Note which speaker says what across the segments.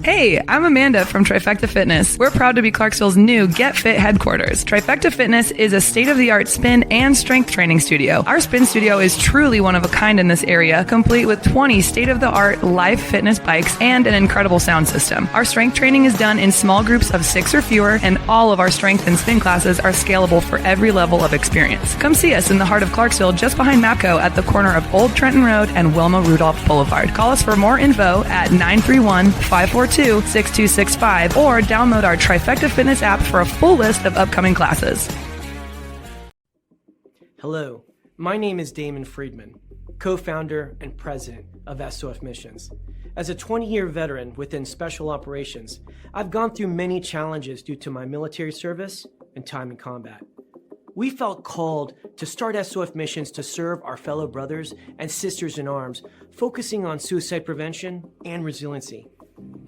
Speaker 1: Hey, I'm Amanda from Trifecta Fitness. We're proud to be Clarksville's new Get Fit headquarters. Trifecta Fitness is a state-of-the-art spin and strength training studio. Our spin studio is truly one of a kind in this area, complete with 20 state-of-the-art live fitness bikes and an incredible sound system. Our strength training is done in small groups of 6 or fewer, and all of our strength and spin classes are scalable for every level of experience. Come see us in the heart of Clarksville, just behind MAPCO at the corner of Old Trenton Road and Wilma Rudolph Boulevard. Call us for more info at 931-542-6265 or download our Trifecta Fitness app for a full list of upcoming classes.
Speaker 2: Hello, my name is Damon Friedman, co-founder and president of SOF Missions. As a 20-year veteran within Special Operations, I've gone through many challenges due to my military service and time in combat. We felt called to start SOF Missions to serve our fellow brothers and sisters in arms, focusing on suicide prevention and resiliency.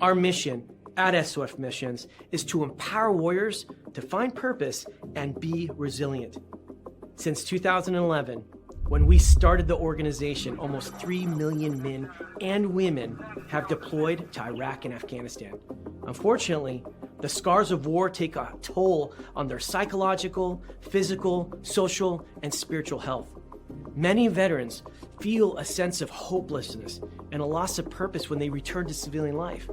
Speaker 2: Our mission at SOF Missions is to empower warriors to find purpose and be resilient. Since 2011, when we started the organization, almost 3 million men and women have deployed to Iraq and Afghanistan. Unfortunately, the scars of war take a toll on their psychological, physical, social, and spiritual health. Many veterans feel a sense of hopelessness and a loss of purpose when they return to civilian life.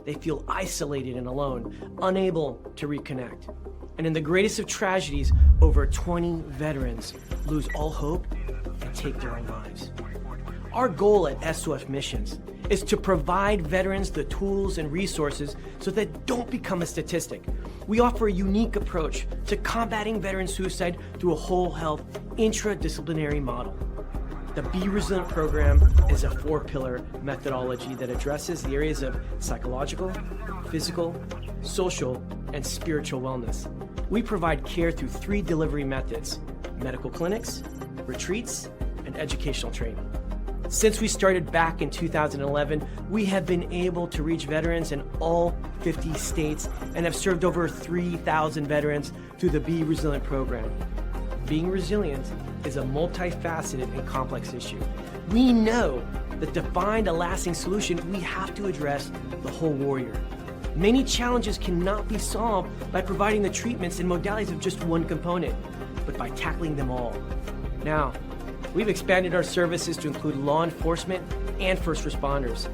Speaker 2: They feel isolated and alone, unable to reconnect. And in the greatest of tragedies, over 20 veterans lose all hope and take their own lives. Our goal at SOF Missions is to provide veterans the tools and resources so that they don't become a statistic. We offer a unique approach to combating veteran suicide through a whole health intradisciplinary model. The Be Resilient program is a 4-pillar methodology that addresses the areas of psychological, physical, social, and spiritual wellness. We provide care through 3 delivery methods: medical clinics, retreats, and educational training. Since we started back in 2011, we have been able to reach veterans in all 50 states and have served over 3,000 veterans through the Be Resilient program. Being resilient is a multifaceted and complex issue. We know that to find a lasting solution, we have to address the whole warrior. Many challenges cannot be solved by providing the treatments and modalities of just one component, but by tackling them all. Now, we've expanded our services to include law enforcement and first responders.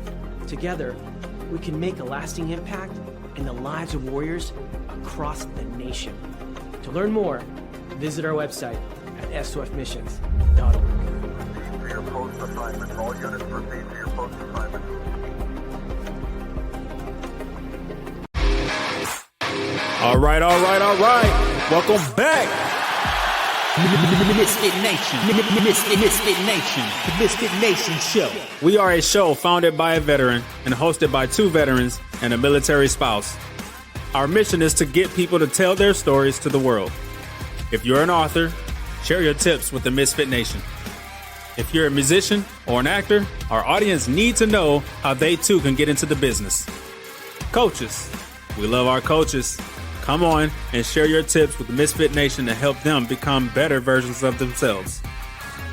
Speaker 2: Together, we can make a lasting impact in the lives of warriors across the nation. To learn more, visit our website at sofmissions.org.
Speaker 3: For your post assignment, all units proceed to your post assignment.
Speaker 4: All right. Welcome back.
Speaker 5: Misfit Nation. The Misfit Nation show.
Speaker 4: We are a show founded by a veteran and hosted by 2 veterans and a military spouse. Our mission is to get people to tell their stories to the world. If you're an author, share your tips with the Misfit Nation. If you're a musician or an actor, our audience needs to know how they too can get into the business. Coaches, we love our coaches. Come on and share your tips with the Misfit Nation to help them become better versions of themselves.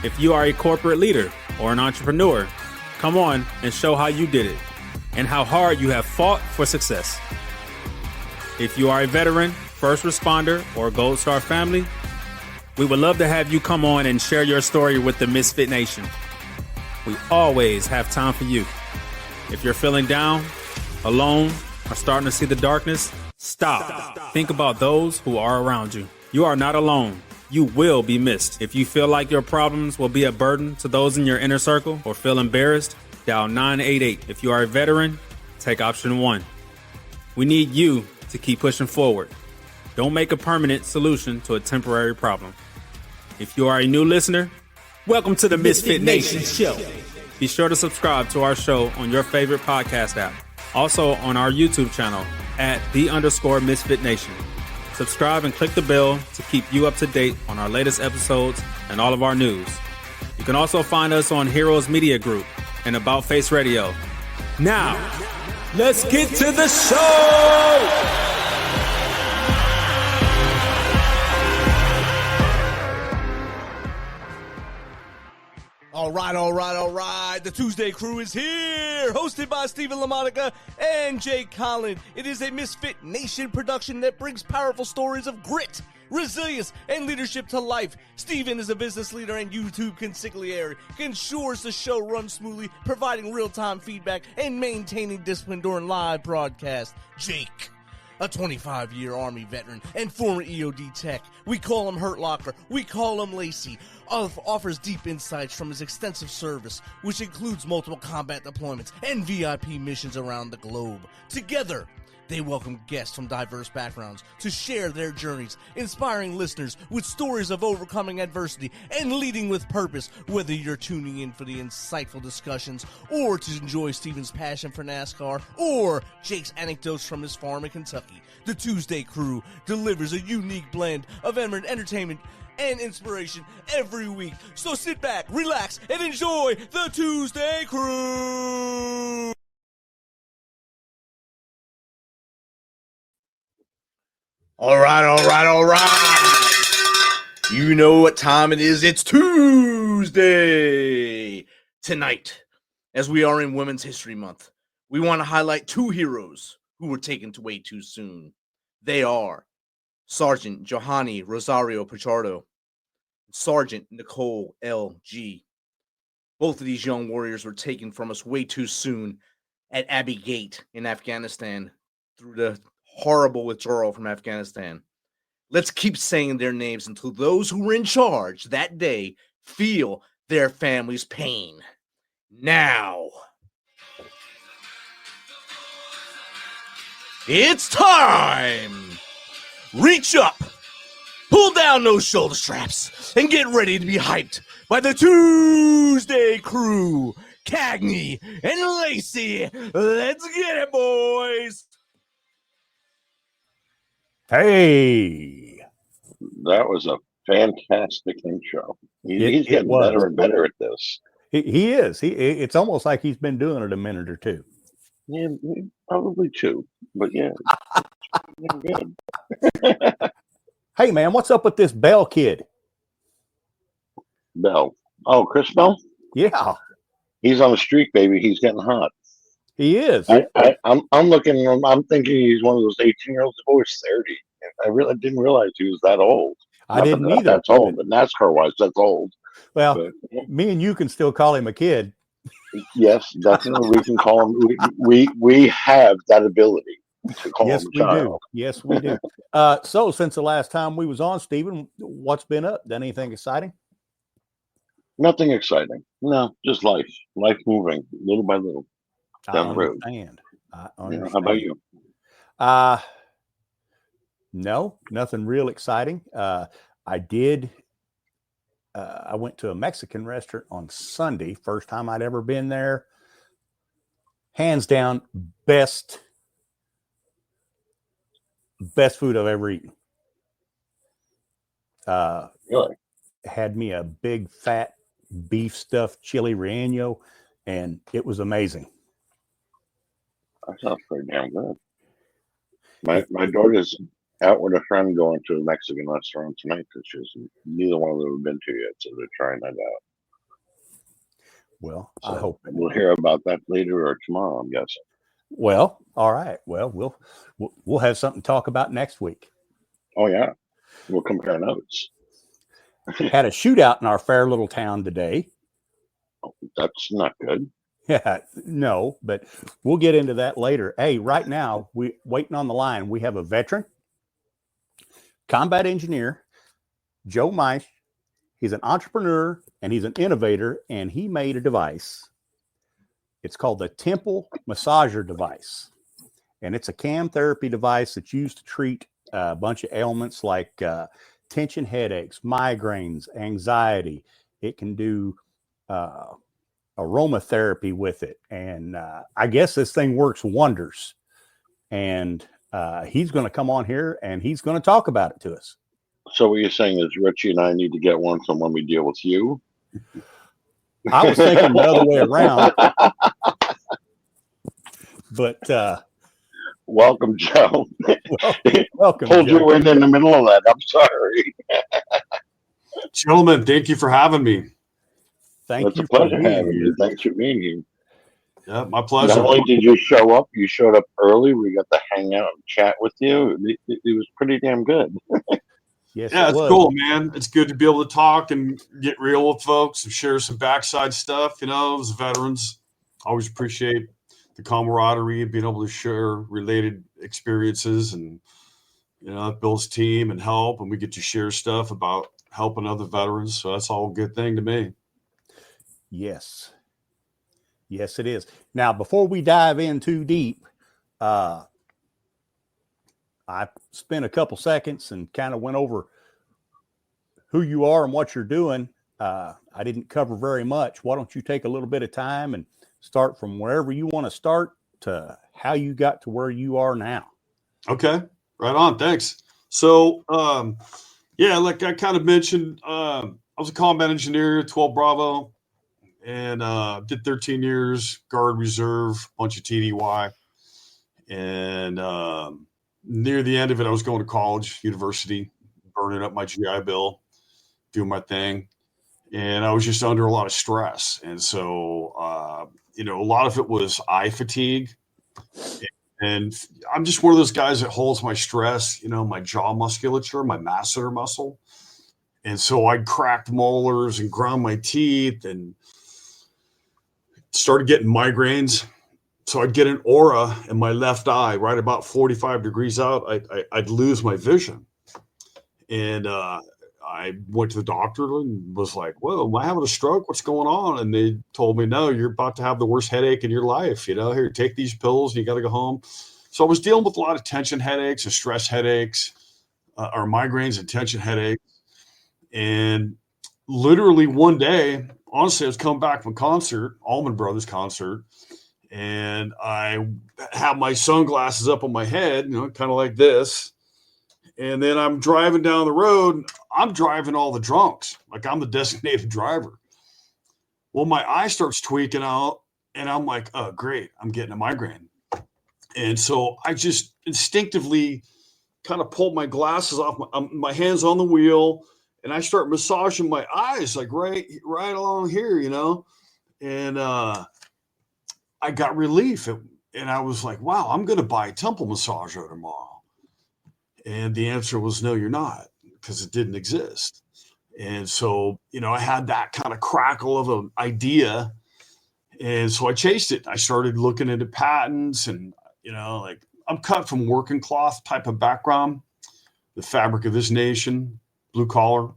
Speaker 4: If you are a corporate leader or an entrepreneur, come on and show how you did it and how hard you have fought for success. If you are a veteran, first responder, or Gold Star family, we would love to have you come on and share your story with the Misfit Nation. We always have time for you. If you're feeling down, alone, or starting to see the darkness, stop. Think about those who are around you. You are not alone. You will be missed. If you feel like your problems will be a burden to those in your inner circle or feel embarrassed, dial 988. If you are a veteran, take option 1. We need you to keep pushing forward. Don't make a permanent solution to a temporary problem. If you are a new listener, welcome to the Misfit Nation show. Be sure to subscribe to our show on your favorite podcast app. Also on our YouTube channel at @the_Misfit Nation. Subscribe and click the bell to keep you up to date on our latest episodes and all of our news. You can also find us on Heroes Media Group and About Face Radio. Now, let's get to the show!
Speaker 6: All right. The ToosDay Crue is here, hosted by Stephen LaMonica and Jake Collin. It is a Misfit Nation production that brings powerful stories of grit, resilience, and leadership to life. Stephen is a business leader and YouTube consigliere. He ensures the show runs smoothly, providing real-time feedback and maintaining discipline during live broadcast. Jake, a 25-year Army veteran and former EOD tech. We call him Hurt Locker. We call him Lacey. Offers deep insights from his extensive service, which includes multiple combat deployments and VIP missions around the globe. Together, they welcome guests from diverse backgrounds to share their journeys, inspiring listeners with stories of overcoming adversity and leading with purpose. Whether you're tuning in for the insightful discussions, or to enjoy Steven's passion for NASCAR, or Jake's anecdotes from his farm in Kentucky, the ToosDay Crue delivers a unique blend of entertainment and inspiration every week. So sit back, relax, and enjoy the ToosDay Crue! All right. You know what time it is. It's Tuesday. Tonight, as we are in Women's History Month, we want to highlight two heroes who were taken way too soon. They are Sergeant Johanny Rosario Pichardo, Sergeant Nicole L.G. Both of these young warriors were taken from us way too soon at Abbey Gate in Afghanistan through the horrible withdrawal from Afghanistan. Let's keep saying their names until those who were in charge that day feel their family's pain. Now, it's time! Reach up, pull down those shoulder straps, and get ready to be hyped by the ToosDay Crue, Cagney and Lacey. Let's get it, boys!
Speaker 7: Hey,
Speaker 8: that was a fantastic intro. He's getting better and better at this.
Speaker 7: He is. It's almost like he's been doing it a minute or two.
Speaker 8: Yeah, probably two, but yeah, good.
Speaker 7: Hey, man, what's up with this Bell kid?
Speaker 8: Bell. Oh, Chris Bell?
Speaker 7: Yeah.
Speaker 8: He's on the streak, baby. He's getting hot.
Speaker 7: He is.
Speaker 8: I'm looking. I'm thinking he's one of those 18-year-olds who's 30. I really didn't realize he was that old.
Speaker 7: I didn't either.
Speaker 8: That's old, but NASCAR-wise, that's old.
Speaker 7: Well,
Speaker 8: but
Speaker 7: me and you can still call him a kid.
Speaker 8: Yes, definitely. We can call him. We have that ability to call him a child.
Speaker 7: Yes, we do. So since the last time we was on, Stephen, what's been up? Done anything exciting?
Speaker 8: Nothing exciting. No, just life. Life moving little by little down the road.
Speaker 7: I understand.
Speaker 8: Yeah, how about you?
Speaker 7: No, nothing real exciting. I went to a Mexican restaurant on Sunday. First time I'd ever been there. Hands down, best food I've ever eaten.
Speaker 8: Really?
Speaker 7: Had me a big fat beef stuffed chili relleno, and it was amazing.
Speaker 8: That sounds pretty damn good. My daughter's out with a friend going to a Mexican restaurant tonight that neither one of them have been to yet, so they're trying that out.
Speaker 7: Well,
Speaker 8: So
Speaker 7: I hope
Speaker 8: we'll hear about that later or tomorrow, I'm guessing.
Speaker 7: Well, all right. Well, we'll have something to talk about next week.
Speaker 8: Oh yeah, we'll compare notes.
Speaker 7: Had a shootout in our fair little town today.
Speaker 8: Oh, that's not good.
Speaker 7: Yeah, no, but we'll get into that later. Hey, right now, we waiting on the line. We have a veteran, combat engineer, Joe Meisch. He's an entrepreneur and he's an innovator, and he made a device. It's called the Temple Massager device, and it's a cam therapy device that's used to treat a bunch of ailments like tension headaches, migraines, anxiety. It can do aromatherapy with it, and I guess this thing works wonders. And he's going to come on here and he's going to talk about it to us.
Speaker 8: So what you're saying is Richie and I need to get one from when we deal with you?
Speaker 7: I was thinking the other way around. But
Speaker 8: welcome, Joe.
Speaker 7: Welcome.
Speaker 8: Pulled
Speaker 7: Joe.
Speaker 8: you in the middle of that. I'm sorry.
Speaker 9: Gentlemen, thank you for having me.
Speaker 7: Thank
Speaker 8: It's a
Speaker 7: you for
Speaker 8: pleasure
Speaker 7: being
Speaker 8: having
Speaker 7: here.
Speaker 8: you. Thanks for being here.
Speaker 9: Yeah, my
Speaker 8: Not
Speaker 9: pleasure.
Speaker 8: only did you show up, you showed up early. We got to hang out and chat with you. It was pretty damn good.
Speaker 7: Yes,
Speaker 9: Yeah,
Speaker 7: it
Speaker 9: it's
Speaker 7: was.
Speaker 9: cool, man. It's good to be able to talk and get real with folks and share some backside stuff. As veterans, always appreciate the camaraderie and being able to share related experiences, and it builds team and help, and we get to share stuff about helping other veterans. So that's all a good thing to me.
Speaker 7: Yes. Yes, it is. Now, before we dive in too deep, I spent a couple seconds and kind of went over who you are and what you're doing. I didn't cover very much. Why don't you take a little bit of time and start from wherever you want to start to how you got to where you are now?
Speaker 9: Okay, right on. Thanks. So, like I kind of mentioned, I was a combat engineer, 12 Bravo, and did 13 years Guard Reserve, bunch of TDY, and near the end of it, I was going to college, university, burning up my GI Bill, doing my thing, and I was just under a lot of stress, and so a lot of it was eye fatigue, and I'm just one of those guys that holds my stress, my jaw musculature, my masseter muscle, and so I cracked molars and ground my teeth and started getting migraines. So I'd get an aura in my left eye, right about 45 degrees out. I'd lose my vision. And I went to the doctor and was like, whoa, am I having a stroke? What's going on? And they told me, no, you're about to have the worst headache in your life. Here, take these pills and you got to go home. So I was dealing with a lot of tension headaches and stress headaches, or migraines and tension headaches. And literally one day, honestly, I was coming back from concert, Allman Brothers concert, and I have my sunglasses up on my head, kind of like this. And then I'm driving down the road. I'm driving all the drunks, like I'm the designated driver. Well, my eye starts tweaking out, and I'm like, oh, great, I'm getting a migraine. And so I just instinctively kind of pulled my glasses off, my hands on the wheel, and I start massaging my eyes, like right along here, and I got relief. And I was like, wow, I'm going to buy a temple massager tomorrow. And the answer was, no, you're not, because it didn't exist. And so, I had that kind of crackle of an idea. And so I chased it. I started looking into patents and, I'm cut from working cloth type of background, the fabric of this nation, blue collar.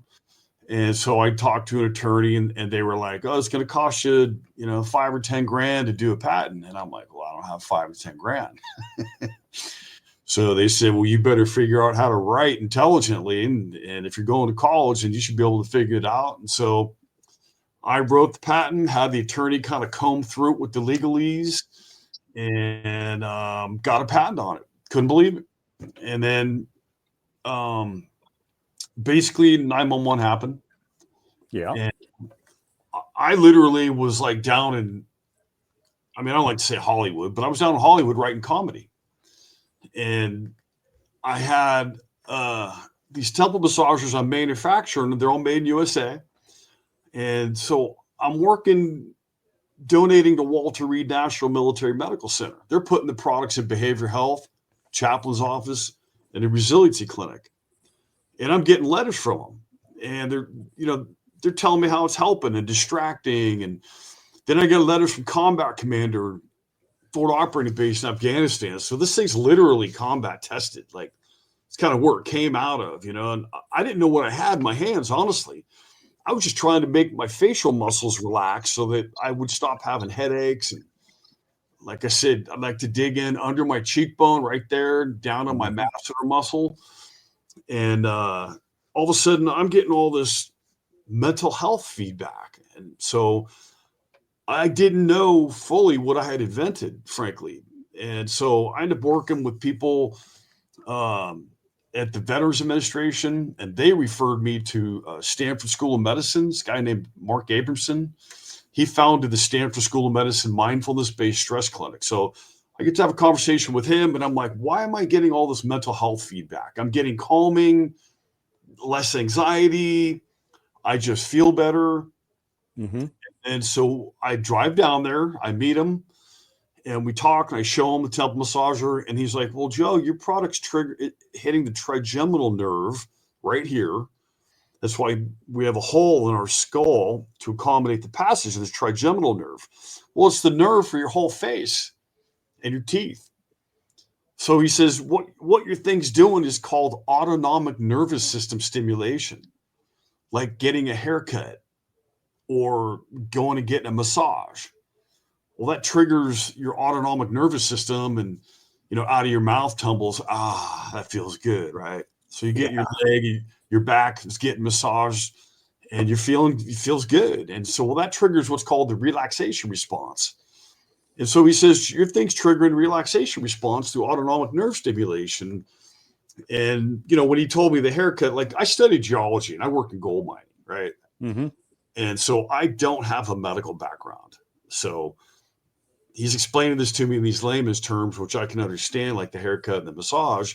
Speaker 9: And so I talked to an attorney and they were like, oh, it's going to cost you, $5 or $10,000 to do a patent. And I'm like, well, I don't have $5 or $10,000. So they said, well, you better figure out how to write intelligently. And if you're going to college, then you should be able to figure it out. And so I wrote the patent, had the attorney kind of comb through it with the legalese, and got a patent on it. Couldn't believe it. And then basically 911 happened.
Speaker 7: Yeah.
Speaker 9: And I literally was like down in, I don't like to say Hollywood, but I was down in Hollywood writing comedy. And I had these temple massagers I'm manufacturing, and they're all made in USA. And so I'm donating to Walter Reed National Military Medical Center. They're putting the products in behavioral health, chaplain's office, and a resiliency clinic. And I'm getting letters from them. And they're telling me how it's helping and distracting. And then I get letters from Combat Commander, Fort Operating Base in Afghanistan. So this thing's literally combat tested. Like, it's kind of where it came out of, and I didn't know what I had in my hands, honestly. I was just trying to make my facial muscles relax so that I would stop having headaches. And like I said, I like to dig in under my cheekbone right there, down on my masseter muscle. And all of a sudden I'm getting all this mental health feedback. And so I didn't know fully what I had invented, frankly. And so I ended up working with people at the Veterans Administration, and they referred me to Stanford School of Medicine. This guy named Mark Abramson. He founded the Stanford School of Medicine mindfulness-based stress clinic. So I get to have a conversation with him, and I'm like, why am I getting all this mental health feedback? I'm getting calming, less anxiety. I just feel better.
Speaker 7: Mm-hmm.
Speaker 9: And so I drive down there, I meet him, and we talk, and I show him the temple massager, and he's like, well, Joe, your product's hitting the trigeminal nerve right here. That's why we have a hole in our skull to accommodate the passage of this trigeminal nerve. Well, it's the nerve for your whole face and your teeth. So he says, what your thing's doing is called autonomic nervous system stimulation, like getting a haircut or going and getting a massage. Well, that triggers your autonomic nervous system, and out of your mouth tumbles, that feels good, right? So you get your leg, your back is getting massaged, and it feels good. And so, that triggers what's called the relaxation response. And so he says, your thing's triggering relaxation response through autonomic nerve stimulation. And, when he told me the haircut, like I studied geology and I work in gold mining, right?
Speaker 7: Mm-hmm.
Speaker 9: And so I don't have a medical background. So he's explaining this to me in these layman's terms, which I can understand, like the haircut and the massage.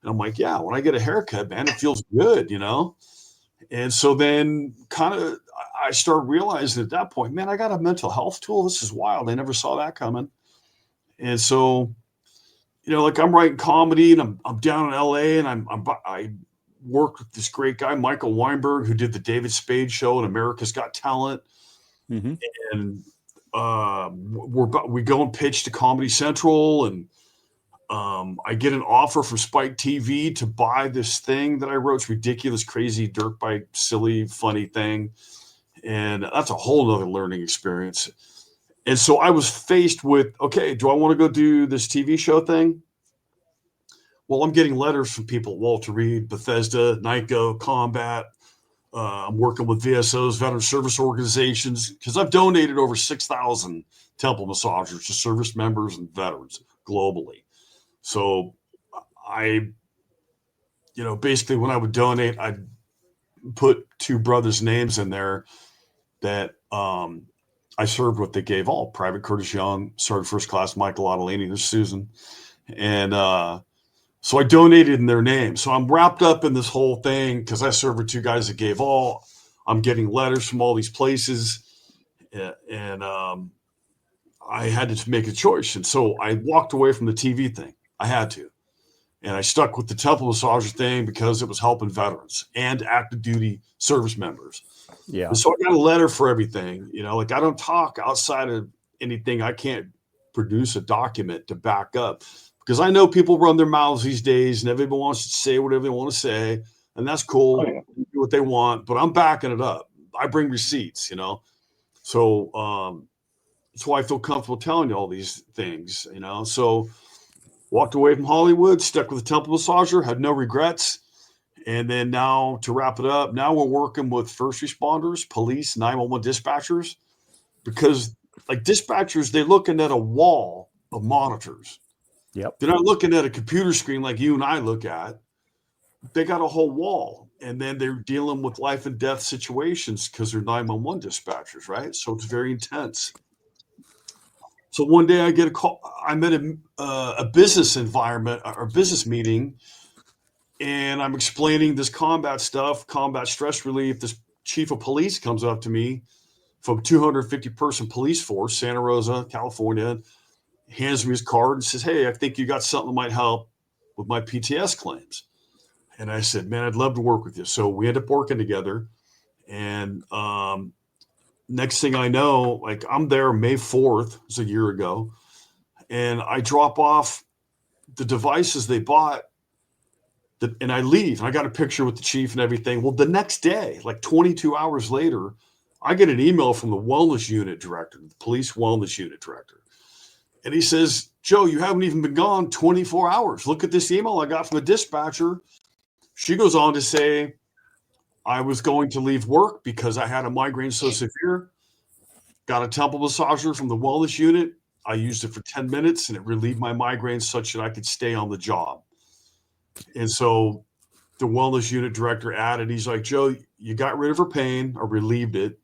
Speaker 9: And I'm like, yeah, when I get a haircut, man, it feels good, And so then kind of I started realizing at that point, man, I got a mental health tool. This is wild. I never saw that coming. And so, like I'm writing comedy, and I'm down in LA, and I worked with this great guy, Michael Weinberg, who did the David Spade show and America's Got Talent.
Speaker 7: Mm-hmm.
Speaker 9: And we go and pitch to Comedy Central, and I get an offer from Spike TV to buy this thing that I wrote. It's ridiculous, crazy, dirt bike, silly, funny thing. And that's a whole nother learning experience. And so I was faced with, okay, do I want to go do this TV show thing? Well, I'm getting letters from people, Walter Reed, Bethesda, NICO, Combat. I'm working with VSOs, veteran service organizations, because I've donated over 6,000 temple massagers to service members and veterans globally. So I, basically when I would donate, I'd put two brothers' names in there that I served with. They gave all Private Curtis Young, Sergeant First Class Michael Ottolini, there's Susan. And so I donated in their name. So I'm wrapped up in this whole thing because I served with two guys that gave all. I'm getting letters from all these places. And I had to make a choice. And so I walked away from the TV thing. I had to. And I stuck with the temple massager thing because it was helping veterans and active duty service members.
Speaker 7: Yeah.
Speaker 9: And so I got a letter for everything. I don't talk outside of anything. I can't produce a document to back up. Because I know people run their mouths these days and everybody wants to say whatever they want to say. And that's cool.
Speaker 8: Oh, yeah.
Speaker 9: Do what they want. But I'm backing it up. I bring receipts, So that's why I feel comfortable telling you all these things, So walked away from Hollywood, stuck with the temple massager, had no regrets. And then now to wrap it up, now we're working with first responders, police, 911 dispatchers. Because like dispatchers, they're looking at a wall of monitors.
Speaker 7: Yep.
Speaker 9: They're not looking at a computer screen like you and I look at. They got a whole wall, and then they're dealing with life and death situations because they're 911 dispatchers, right? So it's very intense. So one day I get a call. I'm at a business environment or business meeting, and I'm explaining this combat stuff, combat stress relief. This chief of police comes up to me from 250 person police force, Santa Rosa, California, hands me his card and says, hey, I think you got something that might help with my PTS claims. And I said, man, I'd love to work with you. So we end up working together. And next thing I know, like I'm there May 4th, it was a year ago. And I drop off the devices they bought and I leave. And I got a picture with the chief and everything. Well, the next day, like 22 hours later, I get an email from the wellness unit director, the police wellness unit director. And he says, Joe, you haven't even been gone 24 hours. Look at this email I got from a dispatcher. She goes on to say, I was going to leave work because I had a migraine so severe. Got a temple massager from the wellness unit. I used it for 10 minutes and it relieved my migraine such that I could stay on the job. And so the wellness unit director added, he's like, Joe, you got rid of her pain or relieved it.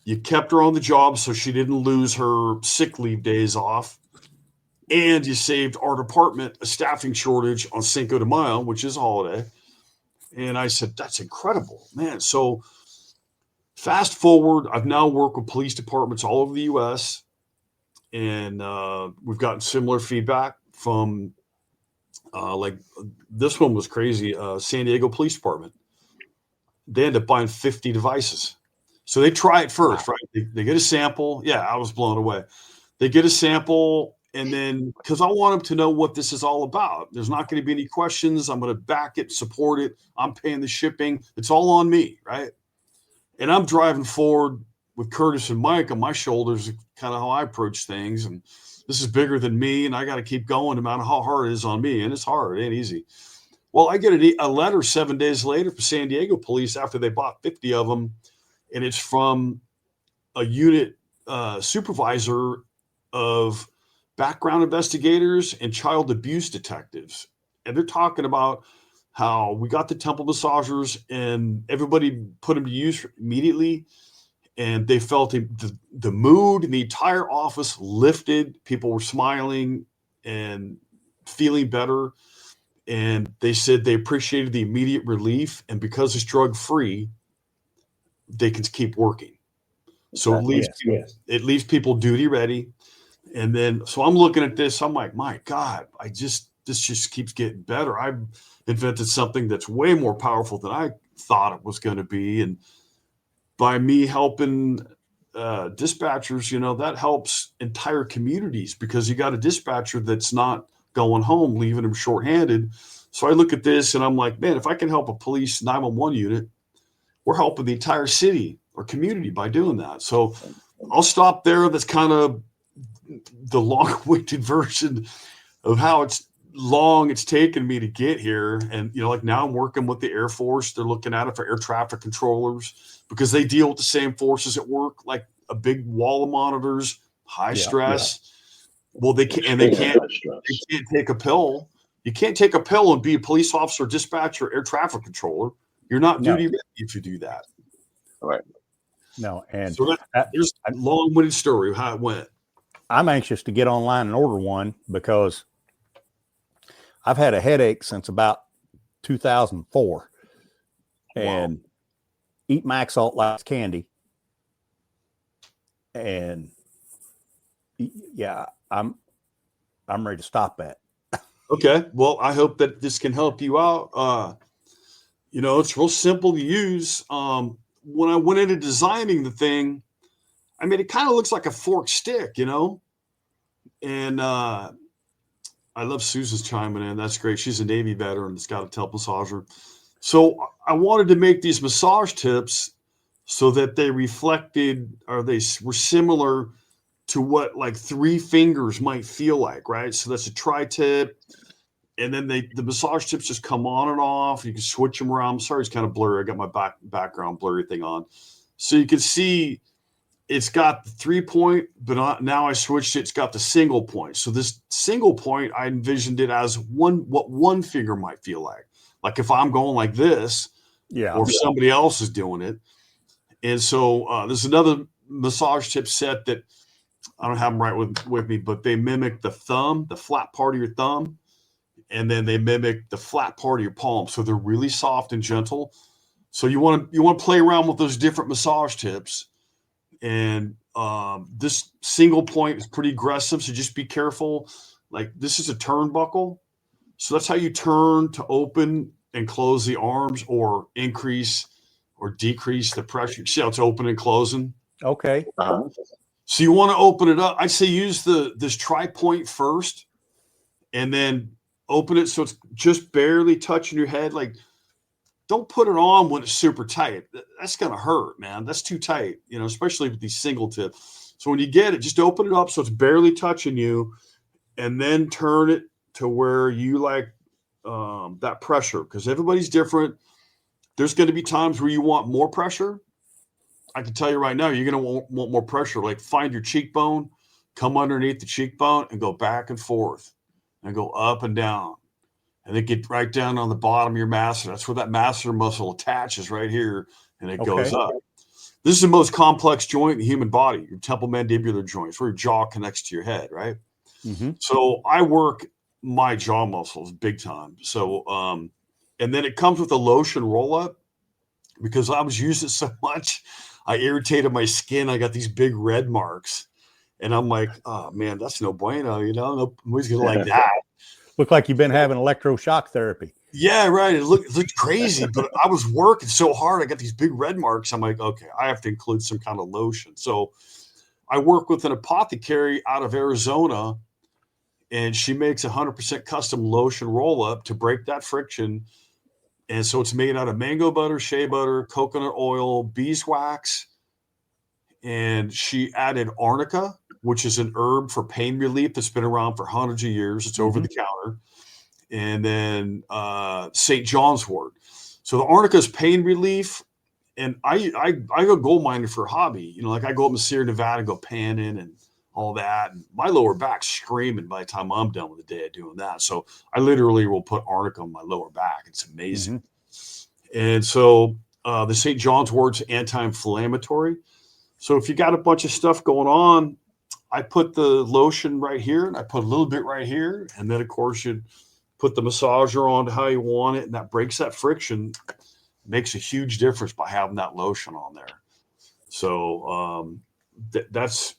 Speaker 9: You kept her on the job so she didn't lose her sick leave days off. And you saved our department a staffing shortage on Cinco de Mayo, which is a holiday. And I said, that's incredible, man. So Fast forward, I've now worked with police departments all over the U.S., and we've gotten similar feedback from, like this one was crazy. San Diego Police Department. They end up buying 50 devices. So they try it first, right? They get a sample. Yeah, I was blown away. They get a sample, and then because I want them to know what this is all about. There's not going to be any questions. I'm going to back it, support it. I'm paying the shipping. It's all on me, right? And I'm driving forward with Curtis and Mike on my shoulders, kind of how I approach things. And this is bigger than me, and I got to keep going no matter how hard it is on me. And it's hard. It ain't easy. Well, I get a letter 7 days later from San Diego Police after they bought 50 of them, and it's from a unit supervisor of background investigators and child abuse detectives. And they're talking about how we got the temple massagers and everybody put them to use immediately. And they felt the mood in the entire office lifted. People were smiling and feeling better. And they said they appreciated the immediate relief. And because it's drug free, they can keep working. So it leaves people duty ready. And then, so I'm looking at this, I'm like, my God, this just keeps getting better. I've invented something that's way more powerful than I thought it was going to be. And by me helping dispatchers, that helps entire communities, because you got a dispatcher that's not going home, leaving them shorthanded. So I look at this and I'm like, man, if I can help a police 911 unit, we're helping the entire city or community by doing that. So I'll stop there. That's kind of the long-winded version of how it's taken me to get here. And, like now I'm working with the Air Force. They're looking at it for air traffic controllers because they deal with the same forces at work, like a big wall of monitors, high stress. Yeah. Well, they can't take a pill. You can't take a pill and be a police officer, dispatcher, air traffic controller. You're not duty ready if you do that.
Speaker 8: All right.
Speaker 7: No. And
Speaker 9: so there's a long-winded story of how it went.
Speaker 7: I'm anxious to get online and order one because I've had a headache since about 2004 and eat Max Salt like candy. And yeah, I'm ready to stop that.
Speaker 9: Okay. Well, I hope that this can help you out. It's real simple to use. When I went into designing the thing, I mean, it kind of looks like a forked stick, and I love Susan's chiming in. That's great. She's a Navy veteran that's got a temple massager. So I wanted to make these massage tips so that they reflected, or they were similar to what like 3 fingers might feel like, right? So that's a tri-tip. And then the massage tips just come on and off. You can switch them around. I'm sorry, it's kind of blurry. I got my background blurry thing on. So you can see it's got the 3-point, but now I switched it. It's got the single point. So this single point, I envisioned it as what one finger might feel like. Like if I'm going like this, or if somebody else is doing it. And so there's another massage tip set that I don't have them right with me, but they mimic the thumb, the flat part of your thumb. And then they mimic the flat part of your palm. So they're really soft and gentle. So you want to play around with those different massage tips. And this single point is pretty aggressive. So just be careful. Like this is a turnbuckle. So that's how you turn to open and close the arms or increase or decrease the pressure. See how it's open and closing?
Speaker 7: Okay.
Speaker 9: So you want to open it up. I say use this tri-point first and then open it so it's just barely touching your head. Like, don't put it on when it's super tight. That's going to hurt, man. That's too tight, especially with these single tips. So when you get it, just open it up so it's barely touching you and then turn it to where you like that pressure, because everybody's different. There's going to be times where you want more pressure. I can tell you right now, you're going to want more pressure. Like find your cheekbone, come underneath the cheekbone and go back and forth. And go up and down. And then get right down on the bottom of your masseter. That's where that masseter muscle attaches right here. And it goes up. This is the most complex joint in the human body, your temporomandibular joints, where your jaw connects to your head, right? Mm-hmm. So I work my jaw muscles big time. So, and then it comes with a lotion roll-up. because I was using it so much. I irritated my skin. I got these big red marks. And I'm like, oh, man, that's no bueno. Nobody's going to like that.
Speaker 7: Look like you've been having electroshock therapy.
Speaker 9: Yeah, right. It looked crazy, but I was working so hard. I got these big red marks. I'm like, okay, I have to include some kind of lotion. So I work with an apothecary out of Arizona, and she makes 100% custom lotion roll-up to break that friction. And so it's made out of mango butter, shea butter, coconut oil, beeswax. And she added arnica, which is an herb for pain relief that's been around for hundreds of years. It's over the counter. And then St. John's wort. So the arnica is pain relief. And I go gold mining for a hobby. Like I go up in Sierra Nevada, go panning and all that. And my lower back's screaming by the time I'm done with the day of doing that. So I literally will put arnica on my lower back. It's amazing. And so the St. John's wort's anti-inflammatory. So if you got a bunch of stuff going on, I put the lotion right here and I put a little bit right here. And then of course you put the massager on to how you want it. And that breaks that friction. Makes a huge difference by having that lotion on there. So that's,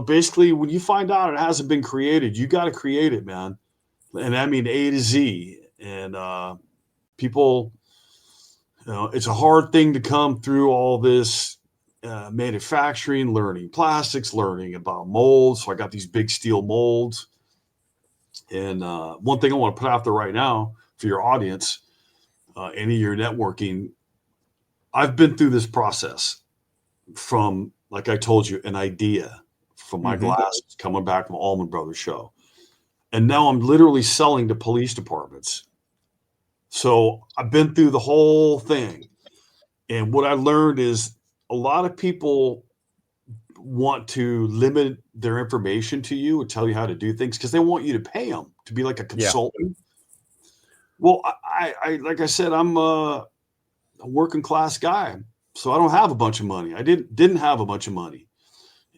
Speaker 9: basically when you find out it hasn't been created, you got to create it, man. And I mean A to Z. And people, it's a hard thing to come through all this manufacturing, learning plastics, learning about molds. So I got these big steel molds. And one thing I want to put out there right now for your audience, any of your networking, I've been through this process from, like I told you, an idea from my glasses coming back from Allman Brothers show. And now I'm literally selling to police departments. So I've been through the whole thing. And what I learned is a lot of people want to limit their information to you and tell you how to do things because they want you to pay them to be like a consultant. Well, I like I said, I'm a working class guy, so I don't have a bunch of money. I didn't have a bunch of money,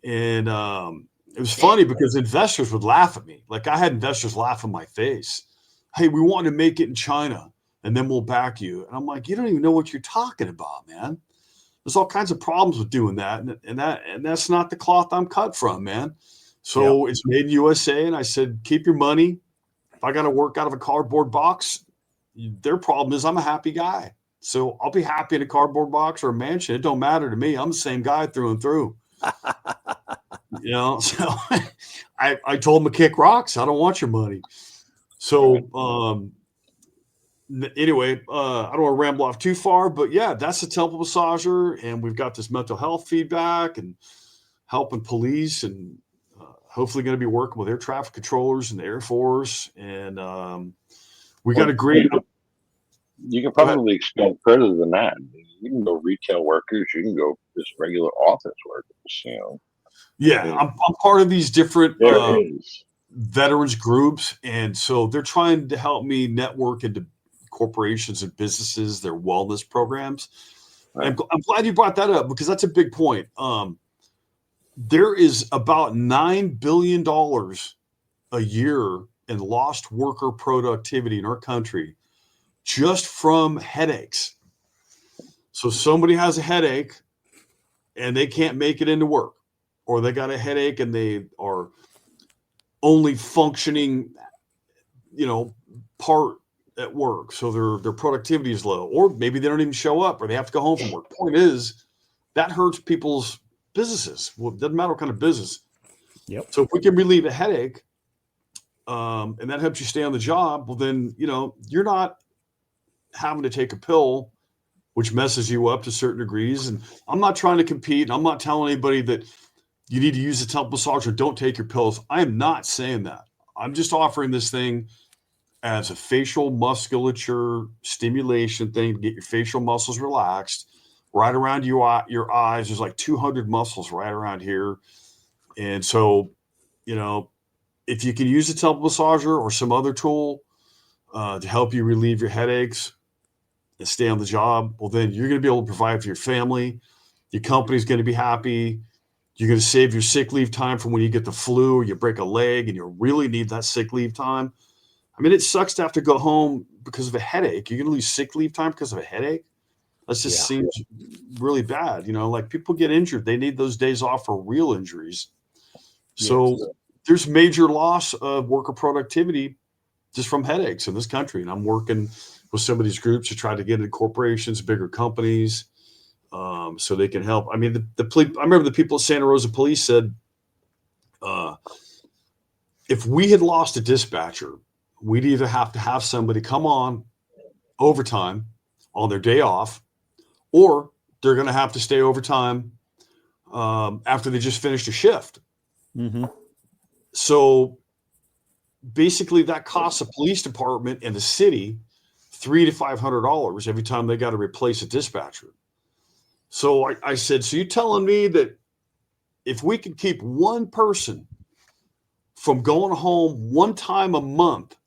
Speaker 9: and it was funny because investors would laugh at me. Like I had investors laugh in my face. Hey, we want to make it in China, and then we'll back you. And I'm like, you don't even know what you're talking about, man. There's all kinds of problems with doing that, and that's not the cloth I'm cut from, man. So it's made in USA, and I said, keep your money. If I got to work out of a cardboard box, their problem is I'm a happy guy. So I'll be happy in a cardboard box or a mansion. It don't matter to me. I'm the same guy through and through. So I told him to kick rocks. I don't want your money. So anyway, I don't want to ramble off too far, but yeah, that's the temple massager. And we've got this mental health feedback and helping police and hopefully going to be working with air traffic controllers and the Air Force. And we got a great.
Speaker 8: You can probably expand further than that. You can go retail workers. You can go just regular office workers.
Speaker 9: Yeah, I'm part of these different veterans groups, and so they're trying to help me network into corporations and businesses, their wellness programs. Right. I'm glad you brought that up because that's a big point. There is about $9 billion a year in lost worker productivity in our country just from headaches. So somebody has a headache and they can't make it into work, or they got a headache and they are only functioning, part at work. So their productivity is low, or maybe they don't even show up or they have to go home from work. Point is that hurts people's businesses. Well, it doesn't matter what kind of business.
Speaker 7: Yep.
Speaker 9: So if we can relieve a headache, and that helps you stay on the job, well then, you're not having to take a pill, which messes you up to certain degrees. And I'm not trying to compete. And I'm not telling anybody that you need to use the temple massager. Don't take your pills. I am not saying that. I'm just offering this thing as a facial musculature stimulation thing to get your facial muscles relaxed. Right around your eyes, there's like 200 muscles right around here. And so, if you can use a temple massager or some other tool to help you relieve your headaches and stay on the job, well, then you're going to be able to provide for your family. Your company's going to be happy. You're going to save your sick leave time from when you get the flu or you break a leg and you really need that sick leave time. I mean, it sucks to have to go home because of a headache. You're going to lose sick leave time because of a headache. That just seems really bad. Like people get injured. They need those days off for real injuries. So there's major loss of worker productivity just from headaches in this country. And I'm working with some of these groups to try to get into corporations, bigger companies, so they can help. I mean, I remember the people at Santa Rosa Police said, if we had lost a dispatcher, we'd either have to have somebody come on overtime on their day off, or they're going to have to stay overtime after they just finished a shift.
Speaker 7: Mm-hmm.
Speaker 9: So basically that costs a police department and the city $300 to $500 every time they got to replace a dispatcher. So I said, so you're telling me that if we can keep one person from going home one time a month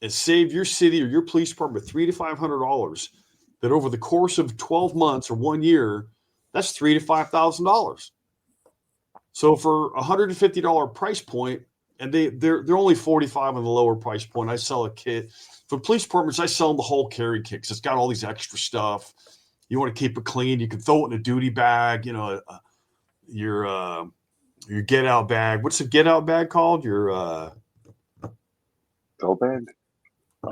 Speaker 9: and save your city or your police department $300 to $500, that over the course of 12 months or 1 year, that's $3,000 to $5,000. So for $150 price point, and they're only 45 on the lower price point. I sell a kit for police departments. I sell them the whole carry kit because it's got all these extra stuff. You want to keep it clean. You can throw it in a duty bag. Your get out bag. What's the get out bag called? Your
Speaker 8: Go bag.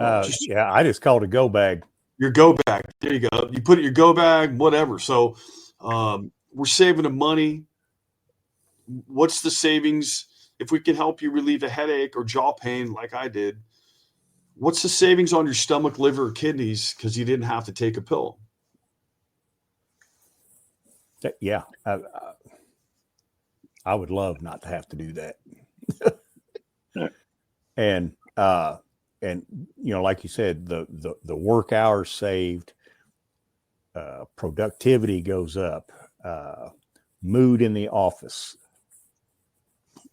Speaker 7: I just called it a go bag.
Speaker 9: Your go bag. There you go. You put it in your go bag, whatever. So we're saving them money. What's the savings? If we can help you relieve a headache or jaw pain like I did, what's the savings on your stomach, liver, or kidneys because you didn't have to take a pill?
Speaker 7: Yeah. I would love not to have to do that. And like you said, the work hours saved, productivity goes up, mood in the office.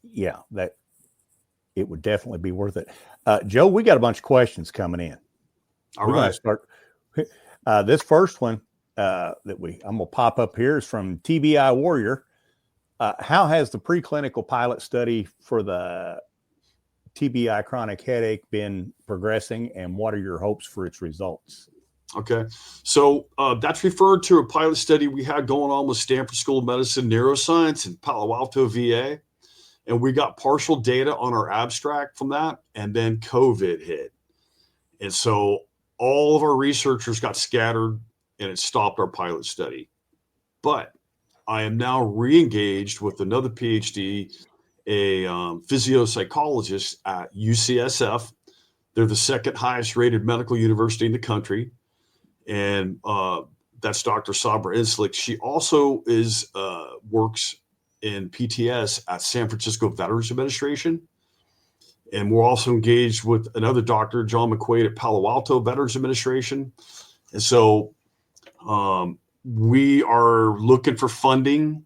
Speaker 7: Yeah, that it would definitely be worth it. Joe, we got a bunch of questions coming in.
Speaker 9: All
Speaker 7: We're
Speaker 9: right.
Speaker 7: going to start. This first one I'm going to pop up here is from TBI Warrior. How has the preclinical pilot study for the TBI chronic headache been progressing, and what are your hopes for its results?
Speaker 9: Okay. So that's referred to a pilot study we had going on with Stanford School of Medicine Neuroscience in Palo Alto, VA. And we got partial data on our abstract from that, and then COVID hit. And so all of our researchers got scattered, and it stopped our pilot study. But I am now re-engaged with another PhD, a physiopsychologist at UCSF. They're the second highest rated medical university in the country. And that's Dr. Sabra Inslick. She also works in PTS at San Francisco Veterans Administration. And we're also engaged with another doctor, John McQuaid at Palo Alto Veterans Administration. And so we are looking for funding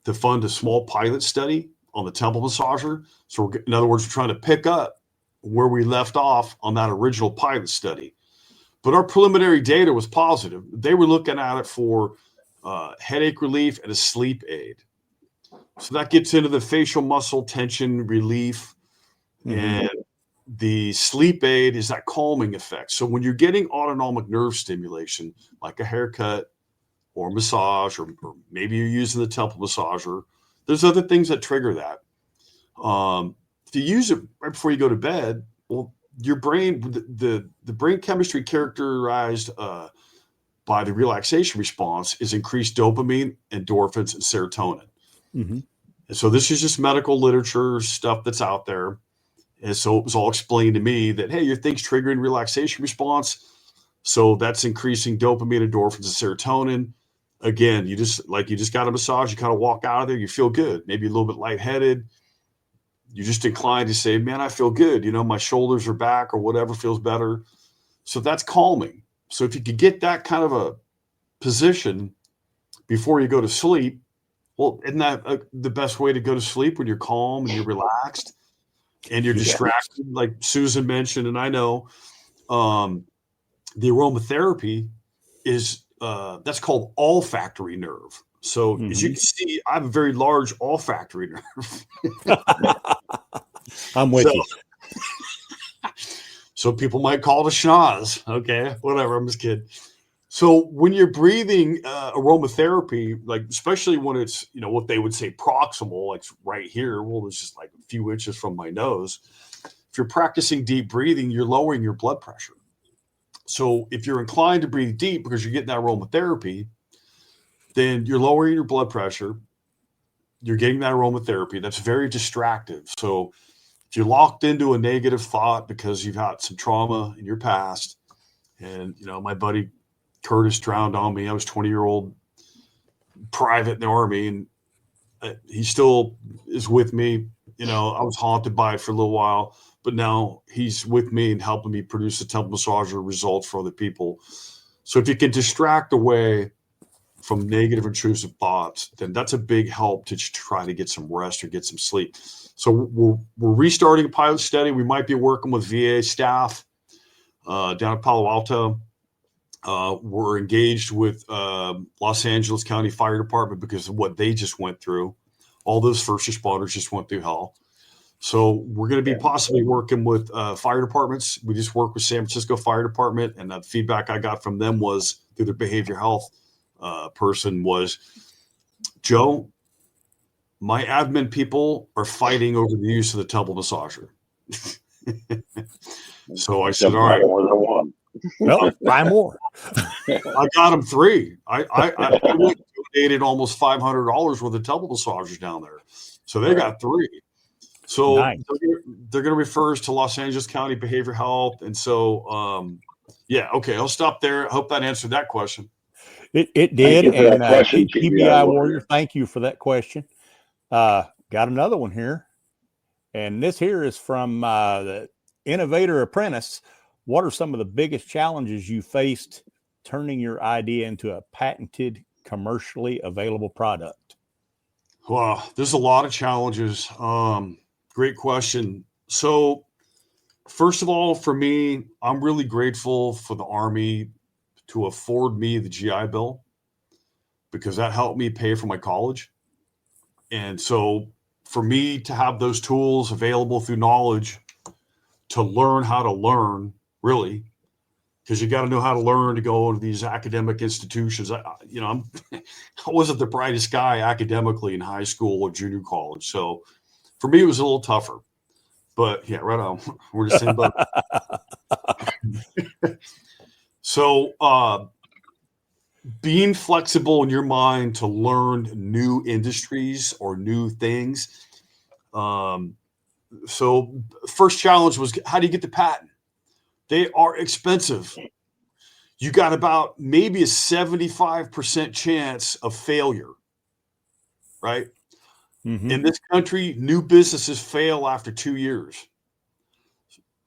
Speaker 9: to fund a small pilot study on the temple massager. So in other words, we're trying to pick up where we left off on that original pilot study. But our preliminary data was positive. They were looking at it for headache relief and a sleep aid. So that gets into the facial muscle tension relief. Mm-hmm. And the sleep aid is that calming effect. So when you're getting autonomic nerve stimulation, like a haircut or massage, or maybe you're using the temple massager, there's other things that trigger that. If you use it right before you go to bed, well, your brain, the brain chemistry characterized by the relaxation response is increased dopamine, endorphins, and serotonin. Mm-hmm. And so this is just medical literature stuff that's out there. And so it was all explained to me that, hey, your thing's triggering relaxation response. So that's increasing dopamine, endorphins, and serotonin. Again, you just got a massage, you kind of walk out of there, you feel good, maybe a little bit lightheaded. You're just inclined to say, man, I feel good. My shoulders are back or whatever feels better. So that's calming. So if you could get that kind of a position before you go to sleep, well, isn't that the best way to go to sleep, when you're calm and you're relaxed and you're distracted, like Susan mentioned? And I know the aromatherapy is that's called olfactory nerve. So as you can see, I have a very large olfactory nerve.
Speaker 7: I'm with you.
Speaker 9: So people might call it a schnoz. Okay, whatever. I'm just kidding. So when you're breathing aromatherapy, like especially when it's, what they would say proximal, like right here, well, it's just like a few inches from my nose. If you're practicing deep breathing, you're lowering your blood pressure. So if you're inclined to breathe deep because you're getting that aromatherapy, then you're lowering your blood pressure. You're getting that aromatherapy. That's very distractive. So if you're locked into a negative thought because you've had some trauma in your past, and, my buddy Curtis drowned on me. I was 20-year-old private in the Army, and he still is with me. I was haunted by it for a little while, but now he's with me and helping me produce the temple massager results for other people. So if you can distract away from negative intrusive thoughts, then that's a big help to try to get some rest or get some sleep. So we're restarting a pilot study. We might be working with VA staff down at Palo Alto. We're engaged with Los Angeles County Fire Department because of what they just went through. All those first responders just went through hell. So we're going to be possibly working with fire departments. We just worked with San Francisco Fire Department, and the feedback I got from them was through their behavioral health person was, Joe, my admin people are fighting over the use of the temple massager. So I said, all right.
Speaker 8: More than one.
Speaker 7: Well, buy more.
Speaker 9: I got them 3. I donated almost $500 worth of temple massagers down there. So they got 3. So
Speaker 7: nice.
Speaker 9: they're going to refer us to Los Angeles County Behavioral Health. And so, okay, I'll stop there. I hope that answered that question.
Speaker 7: It did. And
Speaker 8: question,
Speaker 7: TBI Warrior, thank you for that question. Got another one here. And this here is from the Innovator Apprentice. What are some of the biggest challenges you faced turning your idea into a patented, commercially available product?
Speaker 9: Well, there's a lot of challenges. Great question. So first of all, for me, I'm really grateful for the Army to afford me the GI Bill because that helped me pay for my college. And so for me to have those tools available through knowledge to learn how to learn, really, because you got to know how to learn to go to these academic institutions. I wasn't the brightest guy academically in high school or junior college. So for me, it was a little tougher. But yeah, right on. We're the same boat. So being flexible in your mind to learn new industries or new things. So first challenge was, how do you get the patent? They are expensive. You got about maybe a 75% chance of failure, right?
Speaker 7: Mm-hmm.
Speaker 9: In this country, new businesses fail after 2 years.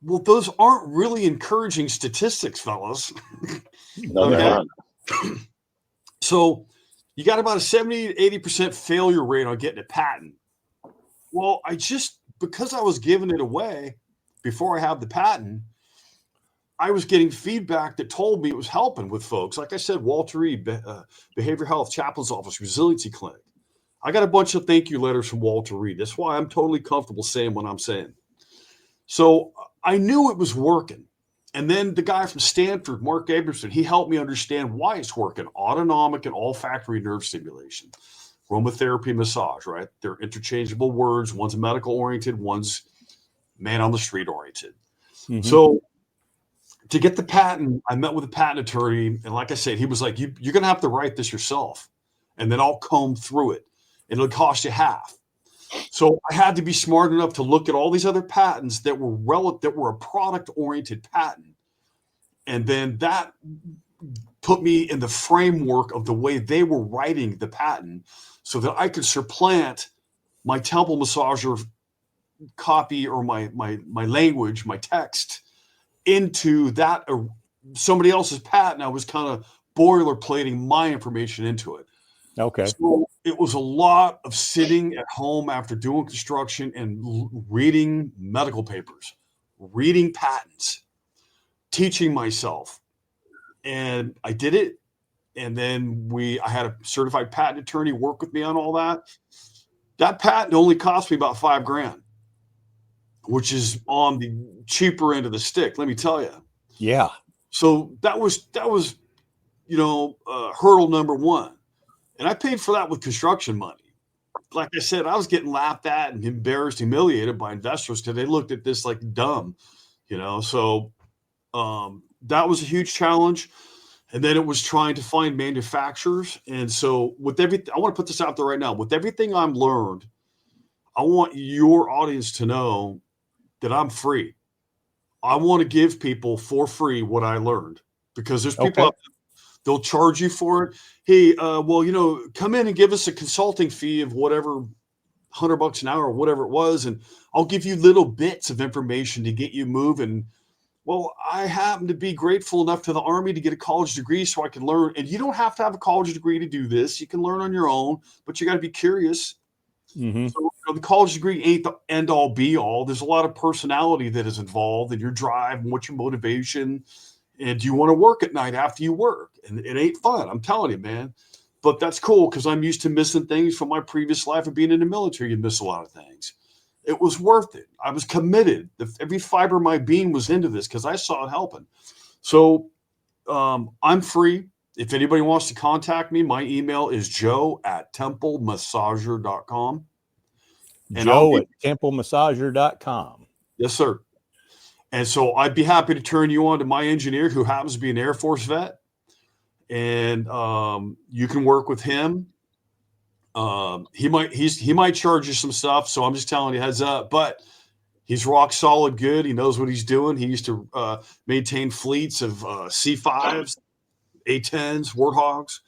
Speaker 9: Well, those aren't really encouraging statistics, fellas.
Speaker 8: No, they're not.
Speaker 9: So you got about a 70 to 80% failure rate on getting a patent. Well, because I was giving it away before I had the patent, I was getting feedback that told me it was helping with folks. Like I said, Walter Reed, Behavioral Health, Chaplain's Office, Resiliency Clinic. I got a bunch of thank you letters from Walter Reed. That's why I'm totally comfortable saying what I'm saying. So I knew it was working. And then the guy from Stanford, Mark Abramson, he helped me understand why it's working. Autonomic and olfactory nerve stimulation, aromatherapy, massage, right? They're interchangeable words. One's medical oriented, one's man on the street oriented. Mm-hmm. So to get the patent, I met with a patent attorney. And like I said, he was like, you're going to have to write this yourself. And then I'll comb through it. And it'll cost you half. So I had to be smart enough to look at all these other patents that were a product-oriented patent. And then that put me in the framework of the way they were writing the patent so that I could supplant my temple massager copy or my language, my text, into that somebody else's patent. I was kind of boilerplating my information into it.
Speaker 7: Okay.
Speaker 9: So it was a lot of sitting at home after doing construction and reading medical papers, reading patents, teaching myself. And I did it. And then I had a certified patent attorney work with me on all that. That patent only cost me about $5,000, which is on the cheaper end of the stick, let me tell you.
Speaker 7: Yeah.
Speaker 9: So that was hurdle number one. And I paid for that with construction money. Like I said, I was getting laughed at and embarrassed, humiliated by investors because they looked at this like dumb, So that was a huge challenge. And then it was trying to find manufacturers. And so with everything, I want to put this out there right now. With everything I've learned, I want your audience to know that I'm free. I want to give people for free what I learned, because there's people out there, they'll charge you for it. Hey, come in and give us a consulting fee of whatever, $100 an hour or whatever it was, and I'll give you little bits of information to get you moving. Well, I happen to be grateful enough to the Army to get a college degree so I can learn. And you don't have to have a college degree to do this. You can learn on your own, but you got to be curious.
Speaker 7: Mm-hmm.
Speaker 9: So, the college degree ain't the end all be all. There's a lot of personality that is involved in your drive and what's your motivation. And do you want to work at night after you work? And it ain't fun. I'm telling you, man. But that's cool because I'm used to missing things from my previous life of being in the military. You miss a lot of things. It was worth it. I was committed. Every fiber of my being was into this because I saw it helping. So I'm free. If anybody wants to contact me, my email is joe@templemassager.com.
Speaker 7: Joe@templemassager.com.
Speaker 9: Yes, sir. And so I'd be happy to turn you on to my engineer who happens to be an Air Force vet. And you can work with him. He might charge you some stuff, so I'm just telling you, heads up. But he's rock solid good. He knows what he's doing. He used to maintain fleets of C5s, A10s, Warthogs.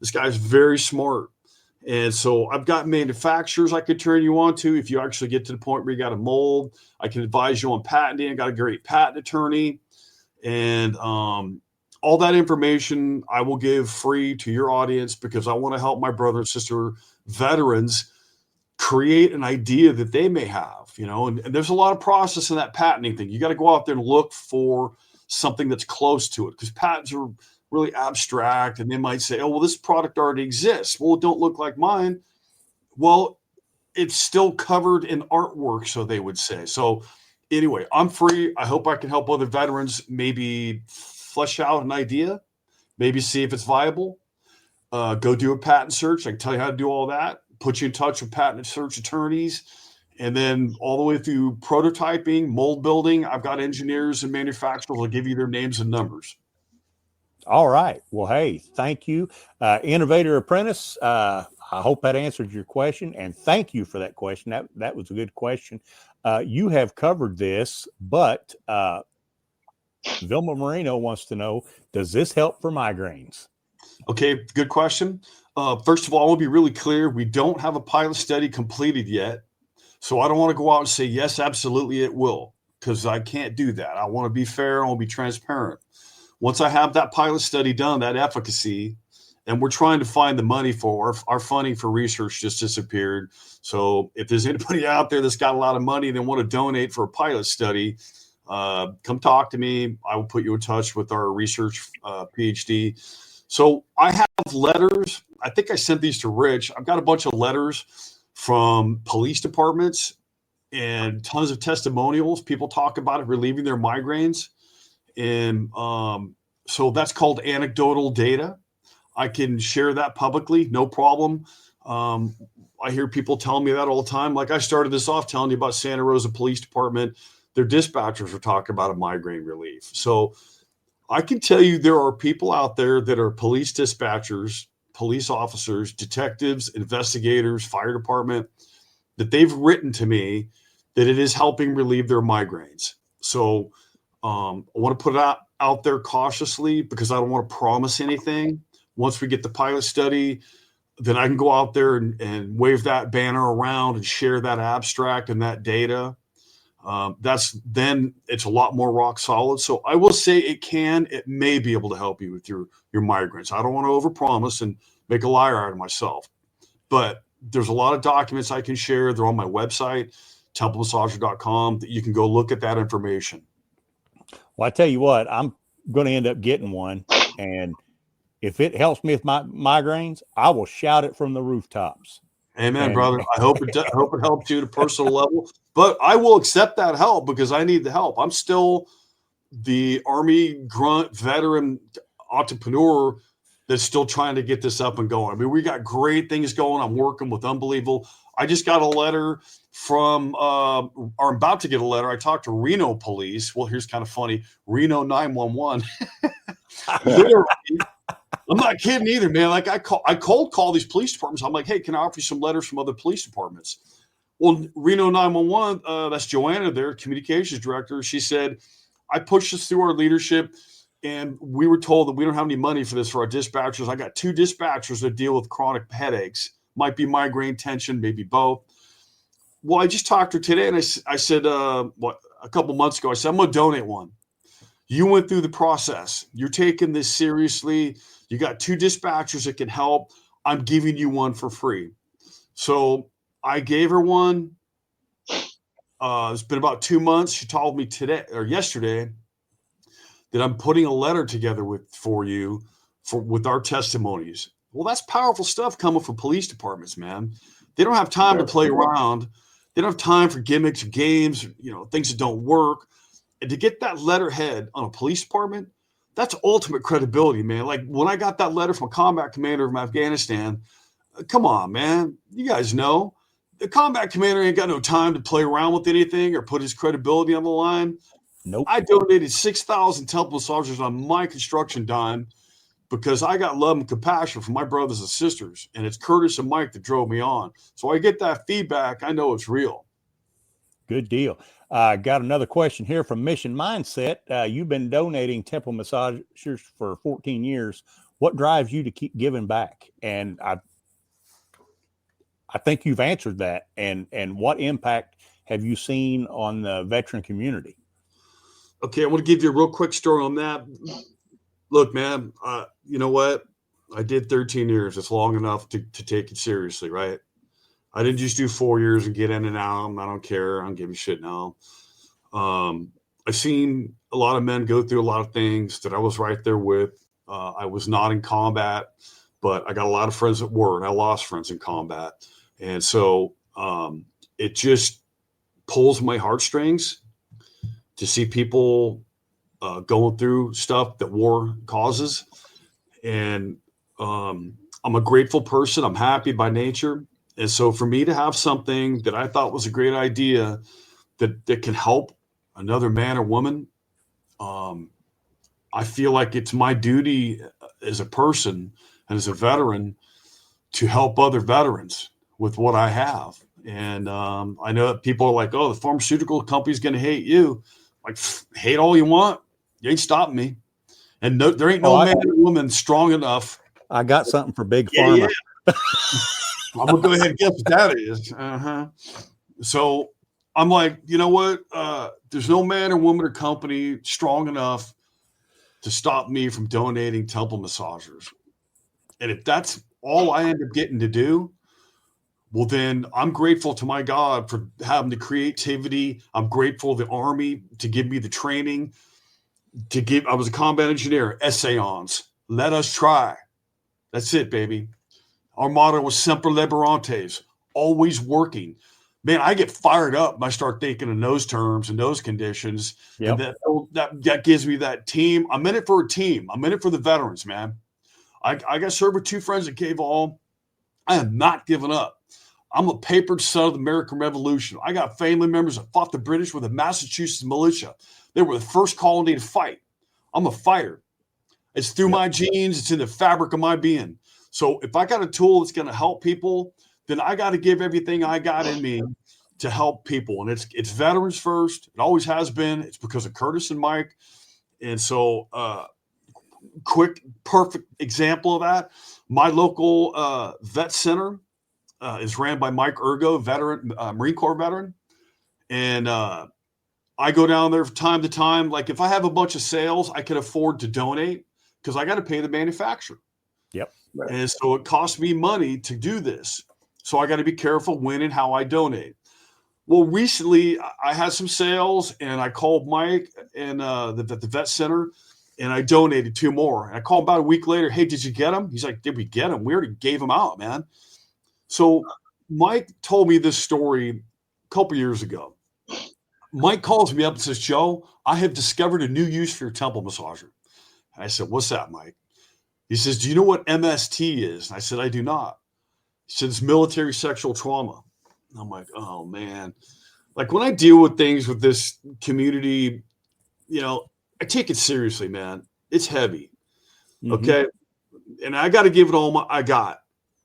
Speaker 9: This guy's very smart. And so I've got manufacturers I could turn you on to if you actually get to the point where you got a mold. I can advise you on patenting. I got a great patent attorney. And all that information I will give free to your audience because I want to help my brother and sister veterans create an idea that they may have, and there's a lot of process in that patenting thing. You got to go out there and look for something that's close to it because patents are really abstract and they might say, oh, well, this product already exists. Well, it don't look like mine. Well, it's still covered in artwork, so they would say. So anyway, I'm free. I hope I can help other veterans maybe flesh out an idea, maybe see if it's viable. Go do a patent search. I can tell you how to do all that, put you in touch with patent search attorneys, and then all the way through prototyping, mold building. I've got engineers and manufacturers will give you their names and numbers.
Speaker 7: All right. Well, hey, thank you. Innovator Apprentice, I hope that answered your question, and thank you for that question. That was a good question. You have covered this, but Vilma Moreno wants to know, does this help for migraines?
Speaker 9: Okay, good question. First of all, I want to be really clear. We don't have a pilot study completed yet. So I don't want to go out and say, yes, absolutely it will, because I can't do that. I want to be fair. I want to be transparent. Once I have that pilot study done, that efficacy, and we're trying to find the money for our funding for research just disappeared. So if there's anybody out there that's got a lot of money and they want to donate for a pilot study, come talk to me. I will put you in touch with our research PhD. So I have letters. I think I sent these to Rich. I've got a bunch of letters from police departments and tons of testimonials. People talk about it relieving their migraines. And so that's called anecdotal data. I can share that publicly, no problem. I hear people telling me that all the time. Like I started this off telling you about Santa Rosa Police Department. Their dispatchers were talking about a migraine relief. So I can tell you there are people out there that are police dispatchers, police officers, detectives, investigators, fire department, that they've written to me that it is helping relieve their migraines. So I want to put it out there cautiously because I don't want to promise anything. Once we get the pilot study, then I can go out there and wave that banner around and share that abstract and that data. Then it's a lot more rock solid. So I will say it may be able to help you with your migraines. I don't want to overpromise and make a liar out of myself, but there's a lot of documents I can share. They're on my website, templemassager.com, that you can go look at that information.
Speaker 7: Well, I tell you what, I'm going to end up getting one. And if it helps me with my migraines, I will shout it from the rooftops.
Speaker 9: Amen, brother. I hope it helped you at a personal level, but I will accept that help because I need the help. I'm still the Army grunt veteran entrepreneur that's still trying to get this up and going. I mean, we got great things going. I'm working with unbelievable. I just got a letter from, or I'm about to get a letter. I talked to Reno police. Well, here's kind of funny. Reno 911. Literally, I'm not kidding either, man. Like I cold call these police departments. I'm like, hey, can I offer you some letters from other police departments? Well, Reno 911, that's Joanna, their communications director. She said, I pushed this through our leadership, and we were told that we don't have any money for this for our dispatchers. I got 2 dispatchers that deal with chronic headaches. Might be migraine, tension, maybe both. Well, I just talked to her today, and I said, a couple months ago, I said, I'm going to donate one. You went through the process. You're taking this seriously. You got 2 dispatchers that can help. I'm giving you one for free. So I gave her one. It's been about 2 months. She told me today or yesterday that I'm putting a letter together with our testimonies. Well, that's powerful stuff coming from police departments, man. They don't have time to play around. They don't have time for gimmicks or games, things that don't work. And to get that letterhead on a police department, that's ultimate credibility, man. Like when I got that letter from a combat commander from Afghanistan, come on, man. You guys know the combat commander ain't got no time to play around with anything or put his credibility on the line.
Speaker 7: Nope.
Speaker 9: I donated 6,000 temple massages on my construction dime because I got love and compassion for my brothers and sisters. And it's Curtis and Mike that drove me on. So I get that feedback. I know it's real.
Speaker 7: Good deal. Got another question here from Mission Mindset. You've been donating temple massagers for 14 years. What drives you to keep giving back? And I think you've answered that. And what impact have you seen on the veteran community?
Speaker 9: Okay, I want to give you a real quick story on that. Look, man, you know what? I did 13 years. It's long enough to take it seriously, right? I didn't just do 4 years and get in and out. I don't care. I don't give a shit now. I've seen a lot of men go through a lot of things that I was right there with. I was not in combat, but I got a lot of friends that were, and I lost friends in combat. And so it just pulls my heartstrings to see people going through stuff that war causes. And I'm a grateful person. I'm happy by nature. And so for me to have something that I thought was a great idea that can help another man or woman, I feel like it's my duty as a person and as a veteran to help other veterans with what I have. And I know that people are like, oh, the pharmaceutical company's going to hate you. Like, hate all you want. You ain't stopping me. And there ain't no man or woman strong enough.
Speaker 7: I got something for Big Pharma.
Speaker 9: Yeah. I'm going to go ahead and guess what that is. So I'm like, you know what? There's no man or woman or company strong enough to stop me from donating temple massagers. And if that's all I end up getting to do, well, then I'm grateful to my God for having the creativity. I'm grateful to the Army to give me the training I was a combat engineer, essayons. Let us try. That's it, baby. Our motto was Semper Liberantes, always working. Man, I get fired up when I start thinking in those terms and those conditions.
Speaker 7: Yep.
Speaker 9: And that gives me that team. I'm in it for a team. I'm in it for the veterans, man. I got served with 2 friends that gave all. I am not giving up. I'm a papered son of the American Revolution. I got family members that fought the British with the Massachusetts militia. They were the first colony to fight. I'm a fighter. It's through my genes. It's in the fabric of my being. So if I got a tool that's going to help people, then I got to give everything I got in me to help people. And it's veterans first. It always has been. It's because of Curtis and Mike. And so quick, perfect example of that. My local vet center is ran by Mike Ergo, veteran, Marine Corps veteran. And I go down there from time to time. Like if I have a bunch of sales, I can afford to donate because I got to pay the manufacturer.
Speaker 7: Yep.
Speaker 9: And so it costs me money to do this. So I got to be careful when and how I donate. Well, recently I had some sales and I called Mike and the vet center and I donated 2 more. And I called about a week later. Hey, did you get them? He's like, did we get them? We already gave them out, man. So Mike told me this story a couple years ago. Mike calls me up and says, Joe, I have discovered a new use for your temple massager. And I said, what's that, Mike? He says, do you know what MST is? And I said, I do not. He said, it's military sexual trauma. And I'm like, oh, man. Like when I deal with things with this community, you know, I take it seriously, man. It's heavy.
Speaker 7: Mm-hmm.
Speaker 9: Okay. And I got to give it all I got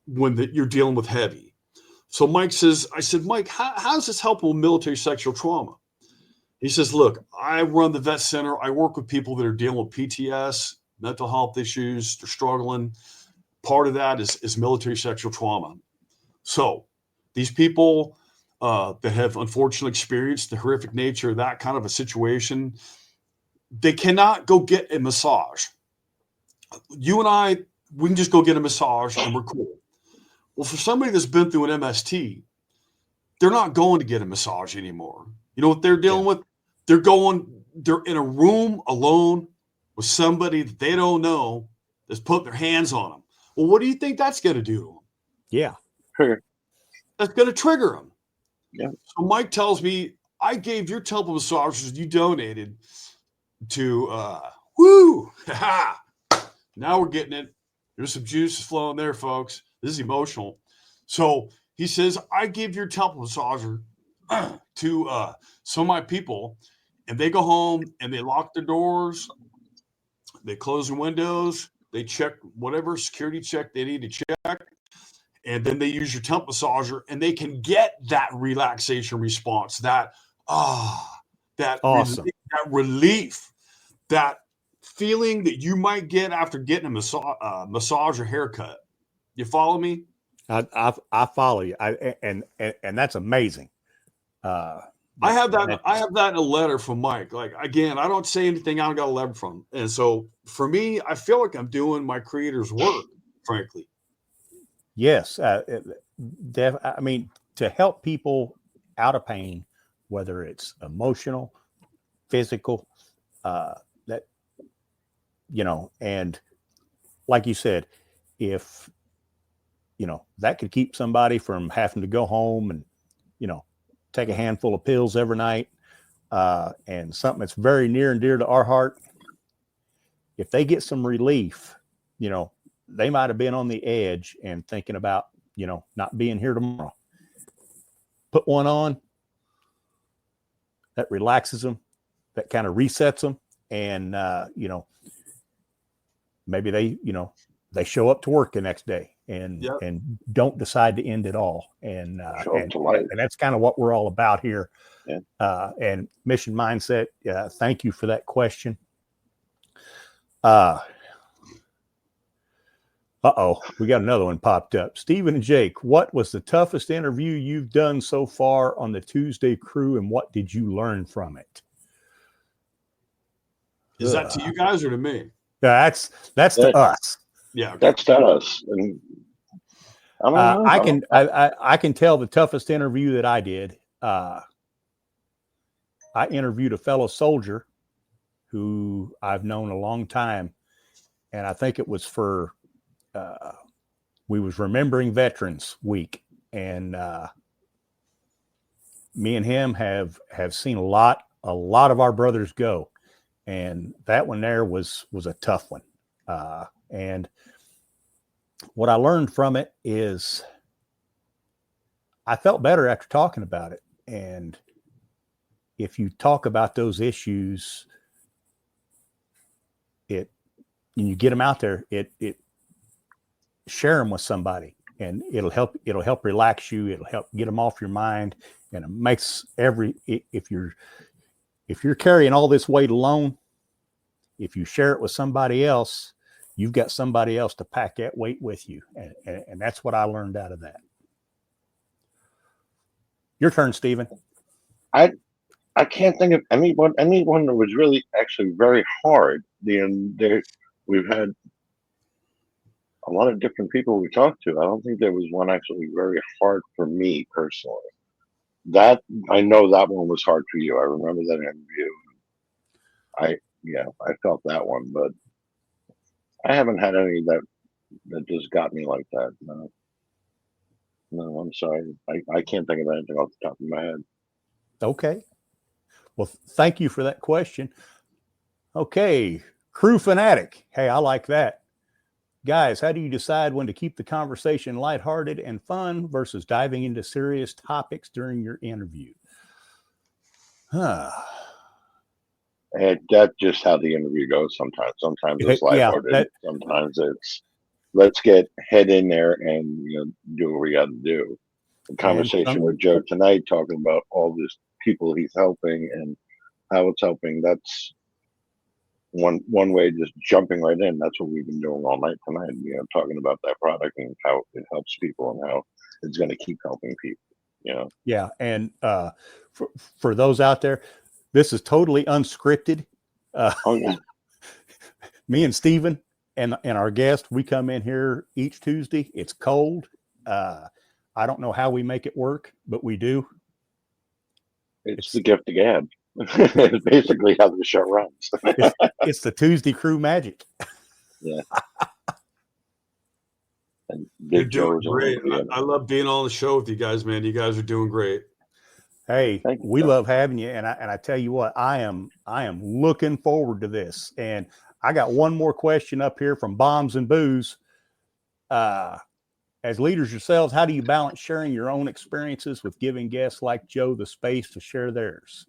Speaker 9: when you're dealing with heavy. So Mike says, I said, Mike, how does this help with military sexual trauma? He says, look, I run the vet center. I work with people that are dealing with PTS, mental health issues. They're struggling. Part of that is military sexual trauma. So these people that have unfortunately experienced the horrific nature of that kind of a situation, they cannot go get a massage. You and I, we can just go get a massage and we're cool. Well, for somebody that's been through an MST, they're not going to get a massage anymore. You know what they're dealing with? They're in a room alone with somebody that they don't know that's putting their hands on them. Well, what do you think that's going to do to them?
Speaker 7: Yeah.
Speaker 8: Trigger.
Speaker 9: That's going to trigger them.
Speaker 8: Yeah.
Speaker 9: So Mike tells me, I gave your temple massages you donated to, now we're getting it. There's some juice flowing there, folks. This is emotional. So he says, I give your temple massager to some of my people, and they go home and they lock their doors, they close the windows, they check whatever security check they need to check, and then they use your temple massager, and they can get that relaxation response, that
Speaker 7: Awesome.
Speaker 9: that relief, that feeling that you might get after getting a massage or haircut. You follow me?
Speaker 7: I follow you. And that's amazing.
Speaker 9: I have that in a letter from Mike. Like, again, I don't say anything I don't got a letter from. And so for me, I feel like I'm doing my creator's work, frankly.
Speaker 7: Yes. I mean, to help people out of pain, whether it's emotional, physical, that, you know, and like you said, if, you know, that could keep somebody from having to go home and, you know, take a handful of pills every night, and something that's very near and dear to our heart, if they get some relief, you know, they might have been on the edge and thinking about, you know, not being here tomorrow. Put one on, that relaxes them, that kind of resets them, and, you know, maybe they, you know, they show up to work the next day and don't decide to end it all. And that's kind of what we're all about here. Yeah. And Mission Mindset. Thank you for that question. We got another one popped up. Stephen and Jake, what was the toughest interview you've done so far on the ToosDay Crue, and what did you learn from it?
Speaker 9: Is that to you guys or to me?
Speaker 7: That's to us.
Speaker 9: Yeah,
Speaker 8: that's to us. And
Speaker 7: I can tell the toughest interview that I did. I interviewed a fellow soldier who I've known a long time, and I think it was for we was remembering Veterans Week, and me and him have seen a lot of our brothers go, and that one there was a tough one. And what I learned from it is I felt better after talking about it. And if you talk about those issues, and you get them out there, it share them with somebody, and it'll help relax you. It'll help get them off your mind. And it makes if you're carrying all this weight alone, if you share it with somebody else, you've got somebody else to pack that weight with you. And that's what I learned out of that. Your turn, Stephen.
Speaker 8: I can't think of anyone that was really actually very hard. We've had a lot of different people we talked to. I don't think there was one actually very hard for me personally. That I know that one was hard for you. I remember that interview. I felt that one, but I haven't had any that just got me like that. No, I'm sorry. I can't think of anything off the top of my head.
Speaker 7: Okay. Well, thank you for that question. Okay. Crew fanatic. Hey, I like that. Guys, how do you decide when to keep the conversation lighthearted and fun versus diving into serious topics during your interview?
Speaker 8: And that's just how the interview goes sometimes. Sometimes it's lighthearted. Sometimes it's let's get head in there and do what we got to do. The conversation with Joe tonight, talking about all these people he's helping and how it's helping. That's one way, just jumping right in. That's what we've been doing all night tonight. Talking about that product and how it helps people and how it's going to keep helping people.
Speaker 7: Yeah, and for those out there, this is totally unscripted. Me and Steven and our guest, we come in here each Tuesday. It's cold. I don't know how we make it work, but we do.
Speaker 8: It's the gift of gab. It's basically how the show runs.
Speaker 7: it's the ToosDay Crue magic.
Speaker 8: Yeah. And
Speaker 9: you're doing great. I love being on the show with you guys, man. You guys are doing great.
Speaker 7: Hey, we love having you, and I tell you what, I am looking forward to this. And I got one more question up here from Bombs and Booze. As leaders yourselves, how do you balance sharing your own experiences with giving guests like Joe the space to share theirs?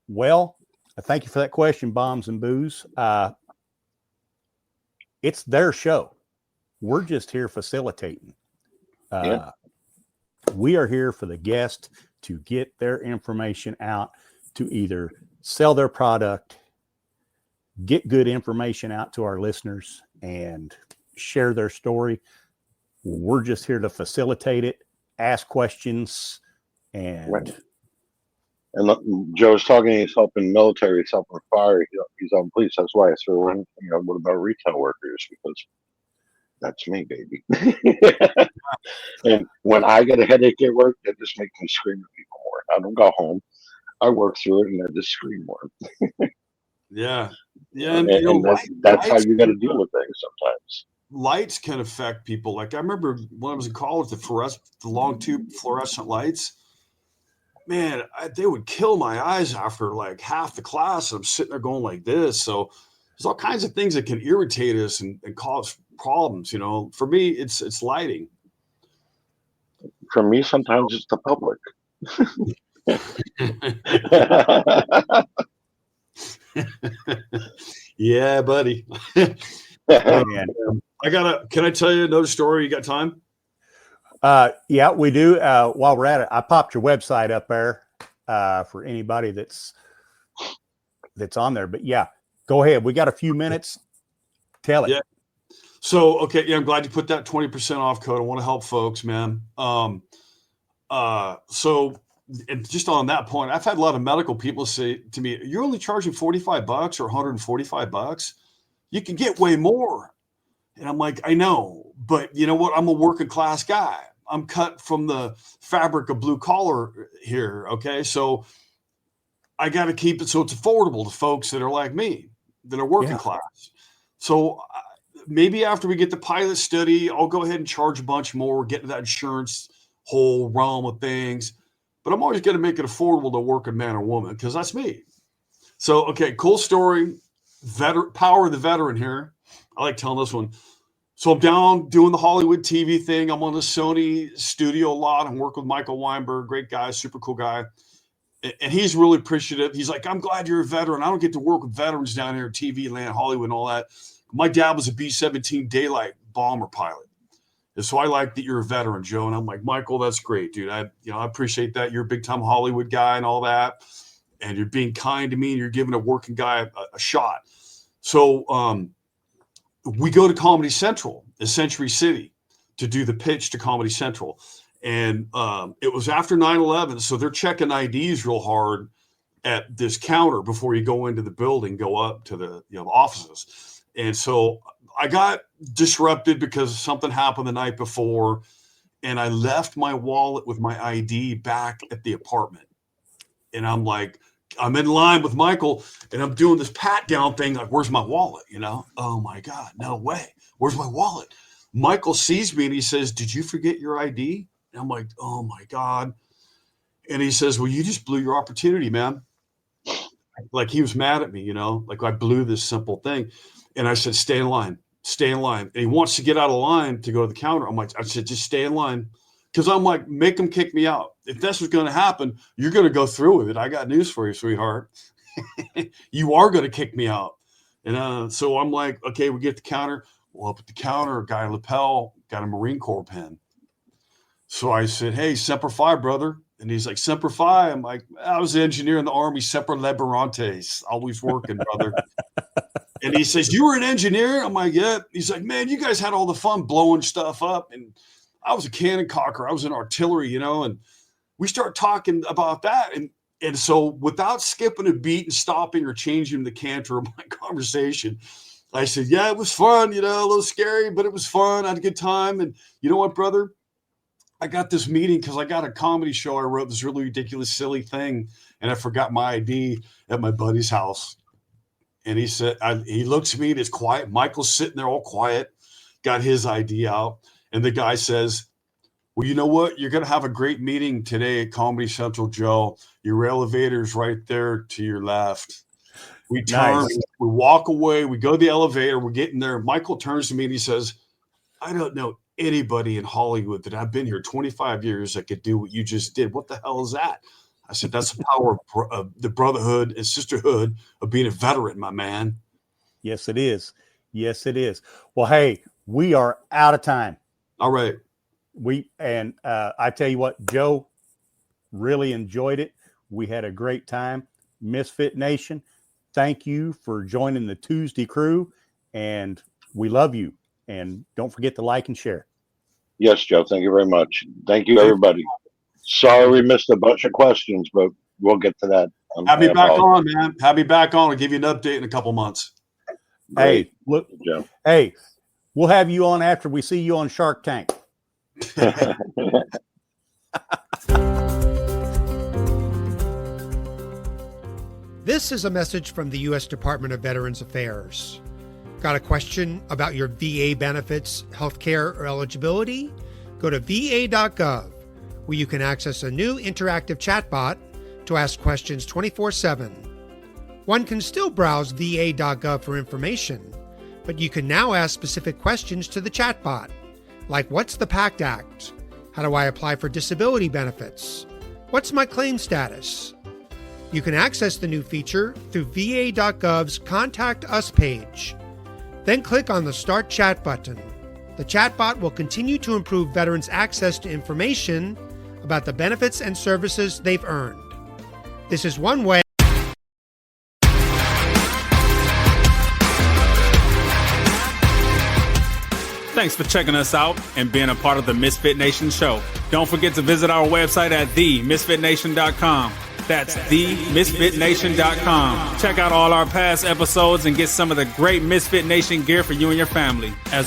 Speaker 7: Well, thank you for that question, Bombs and Booze. It's their show. We're just here facilitating. We are here for the guest to get their information out, to either sell their product, get good information out to our listeners, and share their story. We're just here to facilitate it, ask questions, and...
Speaker 8: Right. And Joe's talking, he's helping military, he's helping fire, he's on police. That's why I threw in, what about retail workers? Because that's me, baby. And when I get a headache at work, that just makes me scream at people more. I don't go home. I work through it and I just scream more.
Speaker 9: Yeah.
Speaker 8: And that's how you got to deal with things sometimes.
Speaker 9: Lights can affect people. Like I remember when I was in college, the long tube fluorescent lights, man, they would kill my eyes after like half the class. I'm sitting there going like this. So there's all kinds of things that can irritate us and cause problems. For me, it's lighting.
Speaker 8: For me, sometimes it's the public.
Speaker 9: Yeah, buddy. Can I tell you another story? You got time?
Speaker 7: Yeah, we do. While we're at it, I popped your website up there for anybody that's on there. But yeah, go ahead. We got a few minutes. Tell it.
Speaker 9: Yeah. So, okay. Yeah, I'm glad you put that 20% off code. I want to help folks, man. So and just on that point, I've had a lot of medical people say to me, you're only charging $45 or $145. You can get way more. And I'm like, I know, but you know what? I'm a working class guy. I'm cut from the fabric of blue collar here. Okay. So I got to keep it so it's affordable to folks that are like me, that are working class. So maybe after we get the pilot study, I'll go ahead and charge a bunch more, get into that insurance whole realm of things. But I'm always going to make it affordable to working man or woman because that's me. So, okay, cool story. Power of the veteran here. I like telling this one. So I'm down doing the Hollywood TV thing. I'm on the Sony studio a lot. I'm working with Michael Weinberg, great guy, super cool guy. And he's really appreciative. He's like, I'm glad you're a veteran. I don't get to work with veterans down here in TV land, Hollywood and all that. My dad was a B-17 Daylight bomber pilot. And so I like that you're a veteran, Joe. And I'm like, Michael, that's great, dude. I appreciate that. You're a big time Hollywood guy and all that. And you're being kind to me and you're giving a working guy a shot. So we go to Comedy Central in Century City to do the pitch to Comedy Central. And it was after 9/11. So they're checking IDs real hard at this counter before you go into the building, go up to the offices. And so I got disrupted because something happened the night before. And I left my wallet with my ID back at the apartment. And I'm like, I'm in line with Michael and I'm doing this pat down thing. Like, where's my wallet? Oh my God, no way. Where's my wallet? Michael sees me and he says, did you forget your ID? And I'm like, oh my God. And he says, well, you just blew your opportunity, man. Like he was mad at me, like I blew this simple thing. And I said, stay in line. stay in line. And he wants to get out of line to go to the counter. I said, just stay in line. Because I'm like, make them kick me out. If that's what's going to happen, you're going to go through with it. I got news for you, sweetheart. You are going to kick me out. And so I'm like, okay, we get the counter. Well, up at the counter, a guy lapel got a Marine Corps pen. So I said, hey, Semper Fi, brother. And he's like, Semper Fi. I'm like, I was an engineer in the Army, Semper Liberantes, always working, brother. And he says, you were an engineer? I'm like, yeah. He's like, man, you guys had all the fun blowing stuff up. And I was a cannon cocker. I was in artillery, and we start talking about that. And so without skipping a beat and stopping or changing the canter of my conversation, I said, yeah, it was fun, a little scary, but it was fun. I had a good time. And you know what, brother? I got this meeting because I got a comedy show. I wrote this really ridiculous, silly thing, and I forgot my ID at my buddy's house. And he said, he looks at me and it's quiet. Michael's sitting there all quiet, got his ID out. And the guy says, well, you know what? You're going to have a great meeting today at Comedy Central, Joe. Your elevator's right there to your left. We turn, we walk away, we go to the elevator, we're getting there. Michael turns to me and he says, I don't know anybody in Hollywood that I've been here 25 years that could do what you just did. What the hell is that? I said, that's the power of the brotherhood and sisterhood of being a veteran, my man.
Speaker 7: Yes, it is. Yes, it is. Well, hey, we are out of time.
Speaker 9: All right.
Speaker 7: I tell you what, Joe, really enjoyed it. We had a great time. Misfit Nation, thank you for joining the ToosDay Crew, and we love you. And don't forget to like and share.
Speaker 8: Yes, Joe. Thank you very much. Thank you, everybody. Sorry we missed a bunch of questions, but we'll get to that.
Speaker 9: Have me back on, man. Have me back on. I'll give you an update in a couple months.
Speaker 8: Great.
Speaker 7: Hey, look,
Speaker 8: Joe.
Speaker 7: Hey, we'll have you on after we see you on Shark Tank.
Speaker 10: This is a message from the U.S. Department of Veterans Affairs. Got a question about your VA benefits, healthcare, or eligibility? Go to va.gov, where you can access a new interactive chatbot to ask questions 24/7. One can still browse va.gov for information, but you can now ask specific questions to the chatbot, like what's the PACT Act? How do I apply for disability benefits? What's my claim status? You can access the new feature through va.gov's Contact Us page. Then click on the Start Chat button. The chatbot will continue to improve veterans' access to information about the benefits and services they've earned. This is one way.
Speaker 4: Thanks for checking us out and being a part of the Misfit Nation show. Don't forget to visit our website at themisfitnation.com. That's themisfitnation.com. Check out all our past episodes and get some of the great Misfit Nation gear for you and your family. As